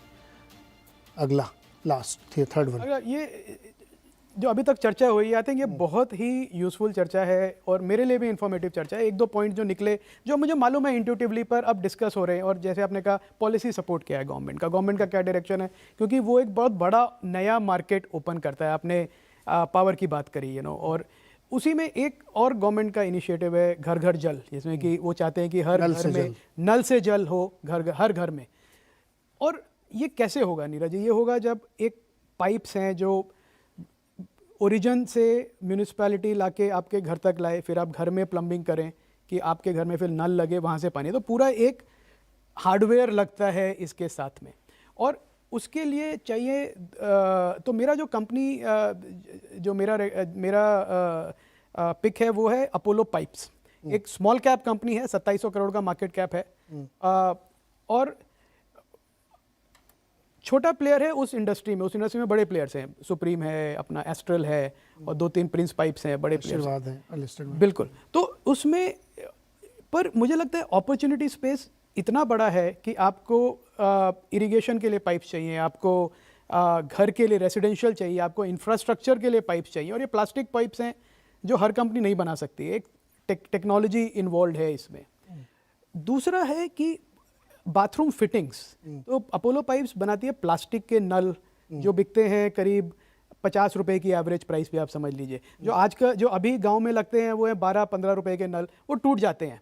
अगला लास्ट थर्ड वन, अगर ये जो अभी तक चर्चा हुई, आई थिंक ये बहुत ही यूज़फुल चर्चा है और मेरे लिए भी इंफॉर्मेटिव चर्चा है। 1-2 पॉइंट जो निकले, जो मुझे मालूम है इंट्यूटिवली, पर अब डिस्कस हो रहे हैं। और जैसे आपने कहा, पॉलिसी सपोर्ट क्या है गवर्नमेंट का क्या डायरेक्शन है, क्योंकि वो एक बहुत बड़ा नया मार्केट ओपन करता है। आपने पावर की बात करी, और उसी में एक और गवर्नमेंट का इनिशिएटिव है घर घर जल, जिसमें कि वो चाहते हैं कि हर घर में नल से जल हो, हर घर में। और ये कैसे होगा नीरज जी? ये होगा जब एक पाइप्स हैं जो ओरिजिन से म्यूनिसिपैलिटी लाके आपके घर तक लाए, फिर आप घर में प्लम्बिंग करें कि आपके घर में फिर नल लगे, वहाँ से पानी। तो पूरा एक हार्डवेयर लगता है इसके साथ में। और उसके लिए चाहिए तो मेरा जो कंपनी जो मेरा पिक है वो है अपोलो पाइप्स। एक स्मॉल कैप कंपनी है, 2700 करोड़ का मार्केट कैप है, और छोटा प्लेयर है उस इंडस्ट्री में बड़े प्लेयर्स हैं। सुप्रीम है, अपना एस्ट्रल है, और 2-3 प्रिंस पाइप्स हैं, बड़े प्लेयर्स हैं। बिल्कुल। तो उसमें पर मुझे लगता है अपॉर्चुनिटी स्पेस इतना बड़ा है कि आपको इरिगेशन के लिए पाइप्स चाहिए, आपको घर के लिए रेसिडेंशियल चाहिए, आपको इंफ्रास्ट्रक्चर के लिए पाइप्स चाहिए। और ये प्लास्टिक पाइप्स हैं जो हर कंपनी नहीं बना सकती, एक टेक्नोलॉजी इन्वॉल्व है इसमें। दूसरा है कि बाथरूम फिटिंग्स, तो अपोलो पाइप्स बनाती है प्लास्टिक के नल, जो बिकते हैं करीब 50 रुपए की एवरेज प्राइस भी, आप समझ लीजिए। जो आज का जो अभी गांव में लगते हैं वो है 12-15 रुपए के नल, वो टूट जाते हैं।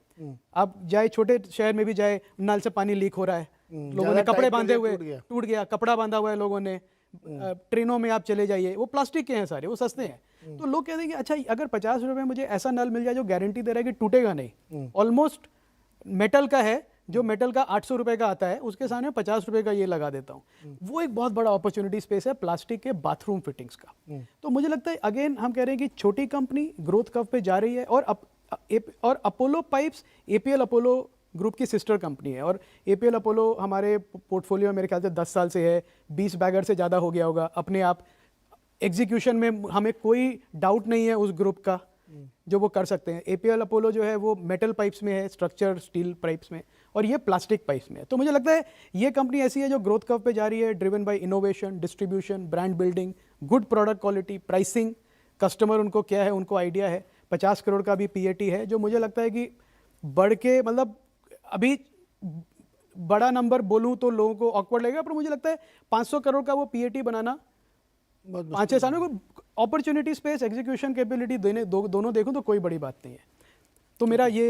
आप जाए छोटे शहर में भी जाए, नल से पानी लीक हो रहा है, लोगों ने कपड़े बांधे हुए, टूट गया, कपड़ा बांधा हुआ है लोगों ने। ट्रेनों में आप चले जाइए, वो प्लास्टिक के हैं सारे, वो सस्ते हैं। तो लोग कहते हैं कि अच्छा, अगर 50 रुपए में मुझे ऐसा नल मिल जाए जो गारंटी दे रहा है कि टूटेगा नहीं, ऑलमोस्ट मेटल का है, जो मेटल का 800 रुपए का आता है, उसके सामने 50 रुपए का ये लगा देता हूँ। वो एक बहुत बड़ा अपॉर्चुनिटी स्पेस है प्लास्टिक के बाथरूम फिटिंग्स का। तो मुझे लगता है अगेन हम कह रहे हैं कि छोटी कंपनी ग्रोथ कर्व पे जा रही है। और Apollo pipes APL Apollo group की सिस्टर कंपनी है, और APL अपोलो हमारे पोर्टफोलियो में मेरे ख्याल से 10 साल से है, 20 बैगर से ज़्यादा हो गया होगा अपने आप। एग्जीक्यूशन में हमें कोई डाउट नहीं है उस ग्रुप का, जो वो कर सकते हैं। APL अपोलो जो है वो मेटल पाइप्स में है, स्ट्रक्चर स्टील पाइप्स में, और ये प्लास्टिक पाइप्स में है। तो मुझे लगता है ये कंपनी ऐसी है जो ग्रोथ कर्व पे जा रही है, driven by innovation, distribution, brand building, good product quality, pricing, customer उनको क्या है, उनको आइडिया है। 50 करोड़ का भी PAT है, जो मुझे लगता है कि बढ़ के, मतलब अभी बड़ा नंबर बोलूं तो लोगों को ऑकवर्ड लगेगा, पर मुझे लगता है 500 करोड़ का वो पीएटी बनाना 5-6 साल में, अपॉर्चुनिटी स्पेस एग्जीक्यूशन कैपेबिलिटी दोनों देखूं तो कोई बड़ी बात नहीं है। तो मेरा ये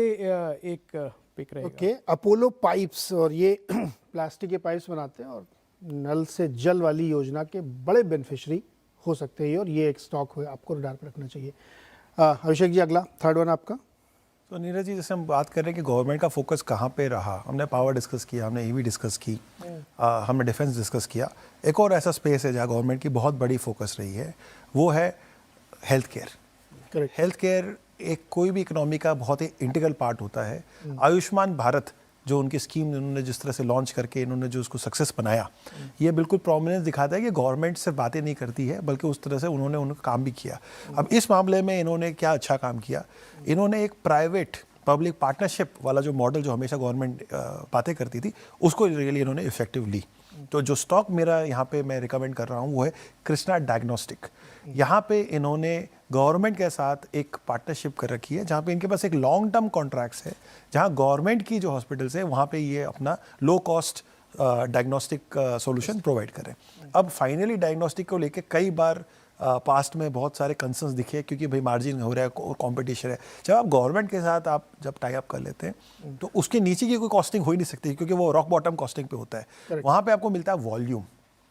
एक पिक रहेगा। ओके, अपोलो पाइप्स, और ये प्लास्टिक के पाइप्स बनाते हैं और नल से जल वाली योजना के बड़े बेनिफिशियरी हो सकते हैं, और ये एक स्टॉक हो, आपको रडार पर रखना चाहिए। अभिषेक जी, अगला थर्ड वन आपका। तो नीरज जी, जैसे हम बात कर रहे हैं कि गवर्नमेंट का फोकस कहाँ पे रहा, हमने पावर डिस्कस किया, हमने ईवी डिस्कस की, हमने डिफेंस डिस्कस किया। एक और ऐसा स्पेस है जहाँ गवर्नमेंट की बहुत बड़ी फोकस रही है, वो है हेल्थ केयर। हेल्थ केयर एक कोई भी इकोनॉमी का बहुत ही इंटीग्रल पार्ट होता है। आयुष्मान भारत जो उनकी स्कीम इन्होंने जिस तरह से लॉन्च करके इन्होंने जो उसको सक्सेस बनाया, ये बिल्कुल प्रोमिनेंस दिखाता है कि गवर्नमेंट सिर्फ बातें नहीं करती है, बल्कि उस तरह से उन्होंने उनका काम भी किया। अब इस मामले में इन्होंने क्या अच्छा काम किया, इन्होंने एक प्राइवेट पब्लिक पार्टनरशिप वाला जो मॉडल जो हमेशा गवर्नमेंट बातें करती थी, उसको रियली इन्होंने इफेक्टिव ली। तो जो स्टॉक मेरा यहाँ पे मैं रिकमेंड कर रहा हूँ वो है कृष्णा डायग्नोस्टिक। यहाँ पे इन्होंने गवर्नमेंट के साथ एक पार्टनरशिप कर रखी है, जहाँ पे इनके पास एक लॉन्ग टर्म कॉन्ट्रैक्ट्स है, जहाँ गवर्नमेंट की जो हॉस्पिटल्स है वहाँ पे ये अपना low cost diagnostic solution provide करें। अब फाइनली डायग्नोस्टिक को लेके कई बार पास्ट में बहुत सारे कंसर्न्स दिखे, क्योंकि भाई मार्जिन हो रहा है और कंपटीशन है। जब आप गवर्नमेंट के साथ आप जब टाई अप कर लेते हैं तो उसके नीचे की कोई कॉस्टिंग हो ही नहीं सकती, क्योंकि वो रॉक बॉटम कॉस्टिंग पे होता है। वहाँ पे आपको मिलता है वॉल्यूम,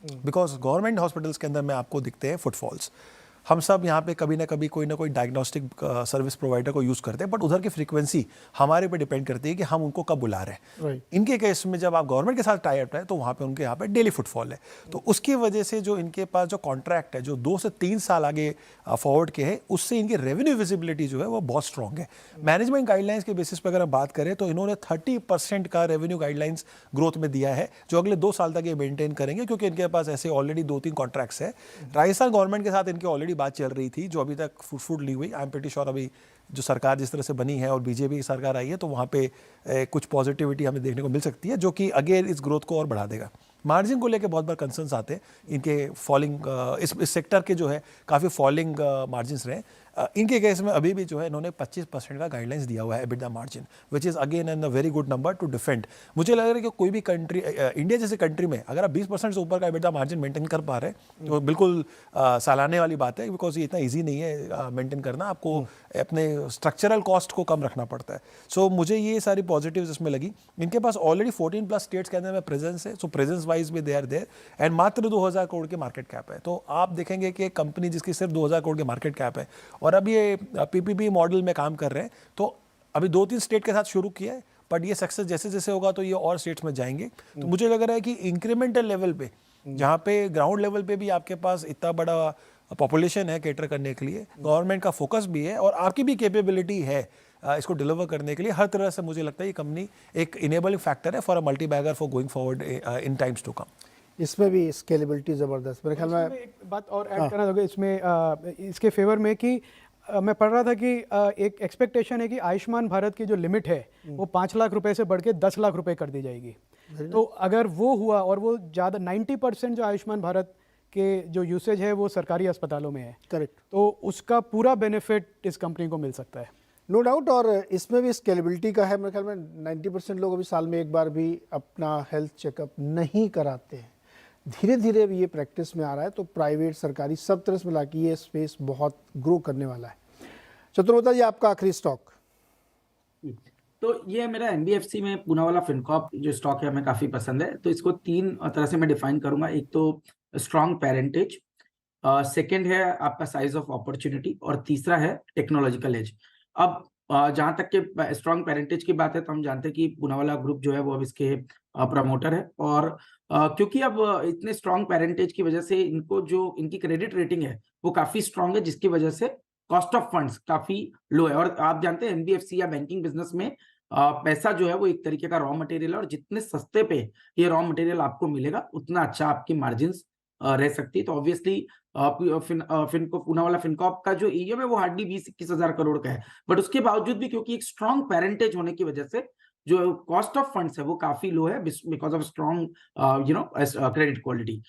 बिकॉज गवर्नमेंट हॉस्पिटल्स के अंदर में आपको दिखते हैं फुटफॉल्स। हम सब यहाँ पे कभी ना कभी कोई ना कोई डायग्नोस्टिक सर्विस प्रोवाइडर को यूज़ करते हैं, बट उधर की फ्रीक्वेंसी हमारे पे डिपेंड करती है कि हम उनको कब बुला रहे हैं। इनके केस में जब आप गवर्नमेंट के साथ टाई अप है तो वहाँ पे उनके यहाँ पे डेली फुटफॉल है, तो उसकी वजह से जो इनके पास जो कॉन्ट्रैक्ट है जो 2 से 3 साल आगे फॉरवर्ड के हैं, उससे इनकी रेवेन्यू विजिबिलिटी जो है वो बहुत स्ट्रॉन्ग है। मैनेजमेंट गाइडलाइंस के बेसिस पर अगर हम बात करें तो इन्होंने 30% का रेवेन्यू गाइडलाइंस ग्रोथ में दिया है, जो अगले 2 साल तक ये मेंटेन करेंगे, क्योंकि इनके पास ऐसे ऑलरेडी 2-3 कॉन्ट्रैक्ट्स है। राजस्थान गवर्नमेंट के साथ इनकी ऑलरेडी बात चल रही थी, जो अभी तक फुट ली हुई। आई एम प्रीटी श्योर अभी जो सरकार जिस तरह से बनी है और बीजेपी की सरकार आई है, तो वहाँ पे कुछ पॉजिटिविटी हमें देखने को मिल सकती है, जो कि अगेन इस ग्रोथ को और बढ़ा देगा। मार्जिन को लेकर बहुत बार कंसर्न्स आते हैं, इनके फॉलिंग इस सेक्टर के जो है काफ़ी फॉलिंग मार्जिन्स रहे। इनके केस में अभी भी जो है इन्होंने 25% का गाइडलाइंस दिया हुआ है EBITDA margin, which is again an a very good number to defend. मुझे लग रहा है कि कोई भी कंट्री, इंडिया जैसे कंट्री में अगर आप 20% से ऊपर का एबिटा मार्जिन मेंटेन कर पा रहे हैं तो बिल्कुल सालाने वाली बात है, बिकॉज ये इतना ईजी नहीं है मेंटेन करना, आपको अपने स्ट्रक्चरल कॉस्ट को कम रखना पड़ता है। सो मुझे ये सारी पॉजिटिव्स इसमें लगी। इनके पास ऑलरेडी 14+ स्टेट्स के अंदर में प्रेजेंस है, सो प्रेजेंस वाइज भी दे आर देयर, एंड मात्र 2000 करोड़ की मार्केट कैप है। तो आप देखेंगे कि एक कंपनी जिसकी सिर्फ 2000 करोड़ की मार्केट कैप है और अब ये पीपीपी मॉडल में काम कर रहे हैं, तो अभी 2-3 स्टेट के साथ शुरू किया है, बट ये सक्सेस जैसे जैसे होगा तो ये और स्टेट्स में जाएंगे। तो मुझे लग रहा है कि इंक्रीमेंटल लेवल पे, जहाँ पे ग्राउंड लेवल पे भी आपके पास इतना बड़ा पॉपुलेशन है कैटर करने के लिए, गवर्नमेंट का फोकस भी है और आपकी भी कैपेबिलिटी है इसको डिलीवर करने के लिए, हर तरह से मुझे लगता है ये कंपनी एक इनेबलिंग फैक्टर है for a multi bagger for going forward in times to come. इसमें भी स्केलेबिलिटी ज़बरदस्त, मेरे ख्याल में एक बात और ऐड करना चाहूँगा इसमें, इसके फेवर में कि मैं पढ़ रहा था कि एक एक्सपेक्टेशन है कि आयुष्मान भारत की जो लिमिट है वो 5 लाख रुपए से बढ़ के 10 लाख रुपए कर दी जाएगी। तो अगर वो हुआ और वो ज़्यादा 90% जो आयुष्मान भारत के जो यूसेज है वो सरकारी अस्पतालों में है, करेक्ट, तो उसका पूरा बेनिफिट इस कंपनी को मिल सकता है, नो डाउट। और इसमें भी स्केलेबिलिटी का है, मेरे ख्याल में 90% लोग अभी साल में एक बार भी अपना हेल्थ चेकअप नहीं कराते हैं। धीरे धीरे ये प्रैक्टिस में आ रहा है, तो प्राइवेट सरकारी सब तरह से मिला के ये स्पेस बहुत ग्रो करने वाला है। चतुर्वेदा जी, आपका आखिरी स्टॉक। तो ये मेरा एनबीएफसी में पूनावाला फिनकॉर्प जो स्टॉक है हमें काफी पसंद है। तो इसको 3 तरह से मैं डिफाइन करूंगा। एक तो स्ट्रॉन्ग पेरेंटेज, सेकंड है आपका साइज ऑफ अपॉर्चुनिटी, और तीसरा है टेक्नोलॉजिकल एज। अब जहां तक के स्ट्रॉन्ग पेरेंटेज की बात है तो हम जानते हैं कि पूनावाला ग्रुप जो है वो अब इसके प्रमोटर है, और क्योंकि अब इतने स्ट्रॉन्ग पेरेंटेज की वजह से इनको जो इनकी क्रेडिट रेटिंग है वो काफी स्ट्रॉन्ग है, जिसकी वजह से कॉस्ट ऑफ फंड्स काफी लो है। और आप जानते हैं एनबीएफसी या बैंकिंग बिजनेस में पैसा जो है वो एक तरीके का रॉ मटेरियल है, और जितने सस्ते पे ये रॉ मटेरियल आपको मिलेगा उतना अच्छा आपकी मार्जिन्स रह सकती है। तो ऑब्वियसली पूनावाला फिनकॉर्प का जो ईएम है वो हार्डली 20-21 हजार करोड़ का है, बट उसके बावजूद भी क्योंकि एक स्ट्रॉन्ग पेरेंटेज होने की वजह से जो कॉस्ट ऑफ फंड्स है वो काफी लो है, because of strong credit quality.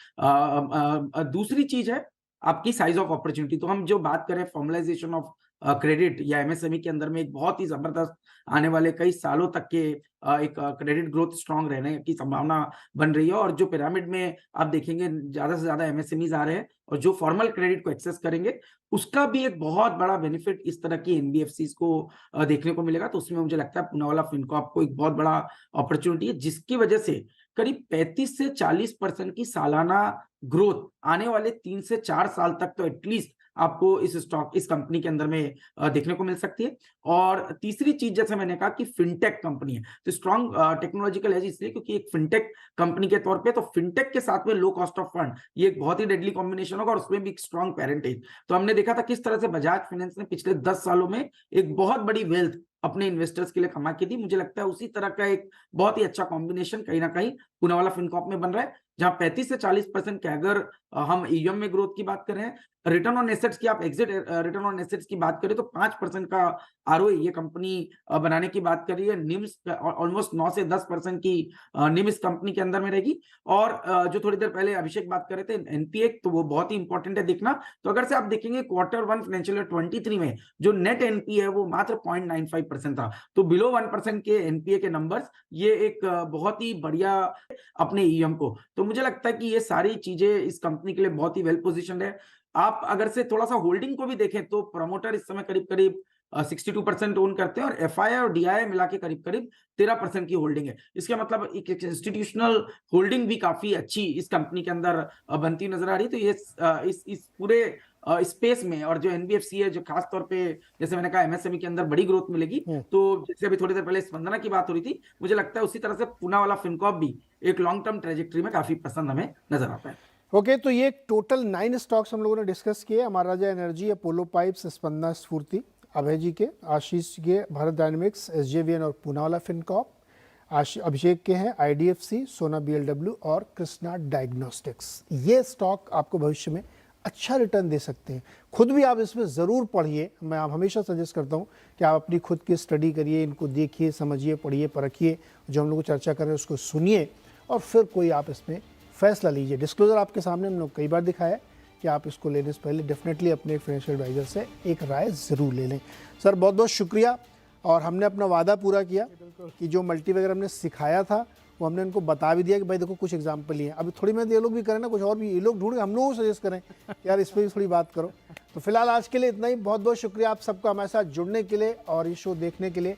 दूसरी चीज है आपकी साइज ऑफ अपॉर्चुनिटी। तो हम जो बात करें फॉर्मलाइजेशन ऑफ क्रेडिट या एमएसएमई के अंदर में एक बहुत ही जबरदस्त आने वाले कई सालों तक के एक क्रेडिट ग्रोथ स्ट्रांग रहने की संभावना बन रही है। और जो पिरामिड में आप देखेंगे ज्यादा से ज्यादा एमएसएमईज आ रहे हैं और जो फॉर्मल क्रेडिट को एक्सेस करेंगे उसका भी एक बहुत बड़ा बेनिफिट इस तरह की एनबीएफसीज को देखने को मिलेगा। तो उसमें मुझे लगता है पूनावाला फिनकॉर्प को एक बहुत बड़ा अपॉर्चुनिटी है, जिसकी वजह से करीब 35 से 40% की सालाना ग्रोथ आने वाले 3 से 4 साल तक तो एटलीस्ट आपको इस कंपनी के अंदर में देखने को मिल सकती है। और तीसरी चीज जैसे मैंने कहा कि फिनटेक कंपनी है, तो स्ट्रॉन्ग टेक्नोलॉजिकल एज इसलिए क्योंकि एक फिनटेक कंपनी के तौर पे तो फिनटेक के साथ में लो कॉस्ट ऑफ फंड ये एक बहुत ही डेडली कॉम्बिनेशन होगा और उसमें भी एक स्ट्रॉन्ग पेरेंटेज। तो हमने देखा था किस तरह से बजाज फाइनेंस ने पिछले 10 सालों में एक बहुत बड़ी वेल्थ अपने इन्वेस्टर्स के लिए कमा के दी। मुझे लगता है उसी तरह का एक बहुत ही अच्छा कॉम्बिनेशन कहीं ना कहीं पूनावाला फिनकॉर्प में बन रहा है, जहां 35 से 40% के अगर हम ईएम में ग्रोथ की बात कर रहे हैं, रिटर्न ऑन एसेट्स की आप एग्जिट रिटर्न ऑन एसेट्स की बात करें तो 5% का आरओए ये कंपनी बनाने की बात कर रही है। निम्स ऑलमोस्ट 9 से 10% की निम इस कंपनी के अंदर में रहेगी। और जो थोड़ी देर पहले अभिषेक बात कर रहे थे एनपीए, तो वो बहुत ही इंपॉर्टेंट है देखना। तो अगर से आप देखेंगे Q1 फाइनेंशियल ईयर 23 में जो नेट एनपीए है वो मात्र 0.95% था। तो बिलो 1% के एनपीए के नंबर्स ये एक बहुत ही बढ़िया अपने ईएम को। तो मुझे लगता है कि ये सारी चीजें इस कंपनी के लिए बहुत ही वेल पोजीशनड है। आप अगर से थोड़ा सा होल्डिंग को भी देखें तो प्रमोटर इस समय करीब करीब 62% ओन करते हैं और एफआईआई और डीआईआई मिला के करीब करीब 13% की होल्डिंग है। इसका मतलब एक इंस्टीट्यूशनल होल्डिंग भी काफी अच्छी इस कंपनी के अंदर बनती नजर आ रही है। तो ये इस पूरे स्पेस में और जो एनबीएफसी है जो खास तौर पे जैसे मैंने कहा एमएसएमई के अंदर बड़ी ग्रोथ मिलेगी। तो जैसे अभी थोड़ी देर पहले स्पंदना की बात हो रही थी, मुझे लगता है उसी तरह से पूनावाला फिनकॉर्प भी एक लॉन्ग टर्म ट्रेजेक्टरी में काफी पसंद हमें नजर आता है। ओके, तो ये टोटल 9 स्टॉक्स हम लोगों ने डिस्कस किए। अमर राजा एनर्जी, अपोलो पाइप्स, स्पंदना स्फूर्ति, अभय जी के, आशीष के भारत डायनेमिक्स, एसजेवीएन और पूनावाला फिनकॉर्प, अभिषेक के हैं आईडीएफसी, सोना बीएलडब्ल्यू और कृष्णा डायग्नोस्टिक्स। ये स्टॉक आपको भविष्य में अच्छा रिटर्न दे सकते हैं। खुद भी आप इसमें ज़रूर पढ़िए। मैं आप हमेशा सजेस्ट करता हूँ कि आप अपनी खुद की स्टडी करिए, इनको देखिए, समझिए, पढ़िए, परखिए, जो हम लोग चर्चा कर रहे हैं उसको सुनिए और फिर कोई आप इसमें फैसला लीजिए। डिस्क्लोजर आपके सामने हम लोग कई बार दिखाया है कि आप इसको लेने से पहले डेफिनेटली अपने फाइनेंशियल एडवाइजर से एक राय ज़रूर ले लें। सर बहुत बहुत शुक्रिया। और हमने अपना वादा पूरा किया कि जो मल्टीबैगर हमने सिखाया था वो हमने उनको बता भी दिया कि भाई देखो कुछ एग्जाम्पल ही है। अभी थोड़ी मेहनत ये लोग भी करें ना, कुछ और भी ये लोग ढूंढे, हम लोग सजेस्ट करें यार इस पर भी थोड़ी बात करो। तो फिलहाल आज के लिए इतना ही। बहुत बहुत शुक्रिया आप सबका हमारे साथ जुड़ने के लिए और ये शो देखने के लिए।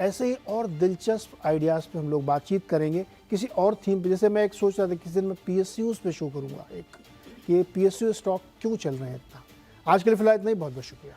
ऐसे ही और दिलचस्प आइडियाज़ पे हम लोग बातचीत करेंगे किसी और थीम पे। जैसे मैं एक सोच रहा था किसी दिन मैं पीएसयूज़ पे शो करूँगा, एक कि ये पीएसयू स्टॉक क्यों चल रहे हैं इतना। आज के लिए फिलहाल इतना ही। बहुत बहुत शुक्रिया।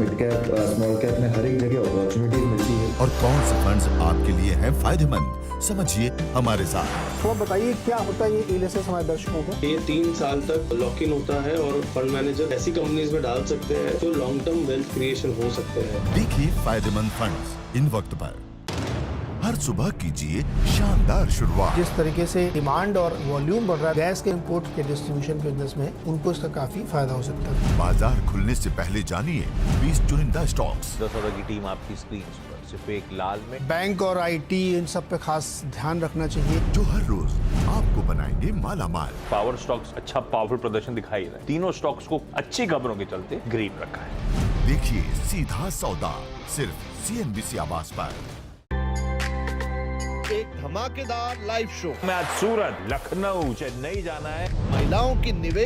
मिड कैप स्मॉल कैप में हर एक जगह अपॉर्चुनिटीज मिलती है। और कौन से फंड्स आपके लिए हैं फायदेमंद, समझिए हमारे साथ। तो बताइए क्या होता है ये एलएसएस हमारे दर्शकों को? ये 3 साल तक लॉक इन होता है और फंड मैनेजर ऐसी कंपनीज में डाल सकते हैं जो लॉन्ग टर्म वेल्थ क्रिएशन हो सकते हैं। देखिए फायदेमंद फंड्स इन वक्त पर। हर सुबह कीजिए शानदार शुरुआत। जिस तरीके से डिमांड और वॉल्यूम बढ़ रहा है गैस के इंपोर्ट के डिस्ट्रीब्यूशन के बिजनेस में, उनको इसका काफी फायदा हो सकता है। बाजार खुलने से पहले जानिए 20 चुनिंदा स्टॉक्स। 10 की टीम आपकी स्क्रीन पर सिर्फ एक लाल में। बैंक और आईटी इन सब पे खास ध्यान रखना चाहिए जो हर रोज आपको बनाएंगे माला माल। पावर स्टॉक्स अच्छा पावरफुल प्रदर्शन दिखाई रहे। तीनों स्टॉक्स को अच्छी खबरों के चलते ग्रीन रखा है। देखिए सीधा सौदा सिर्फ सीएनबीसी आवाज पर। एक धमाकेदार लाइव शो मैं आज सूरत, लखनऊ, चेन्नई जाना है। महिलाओं की निवेश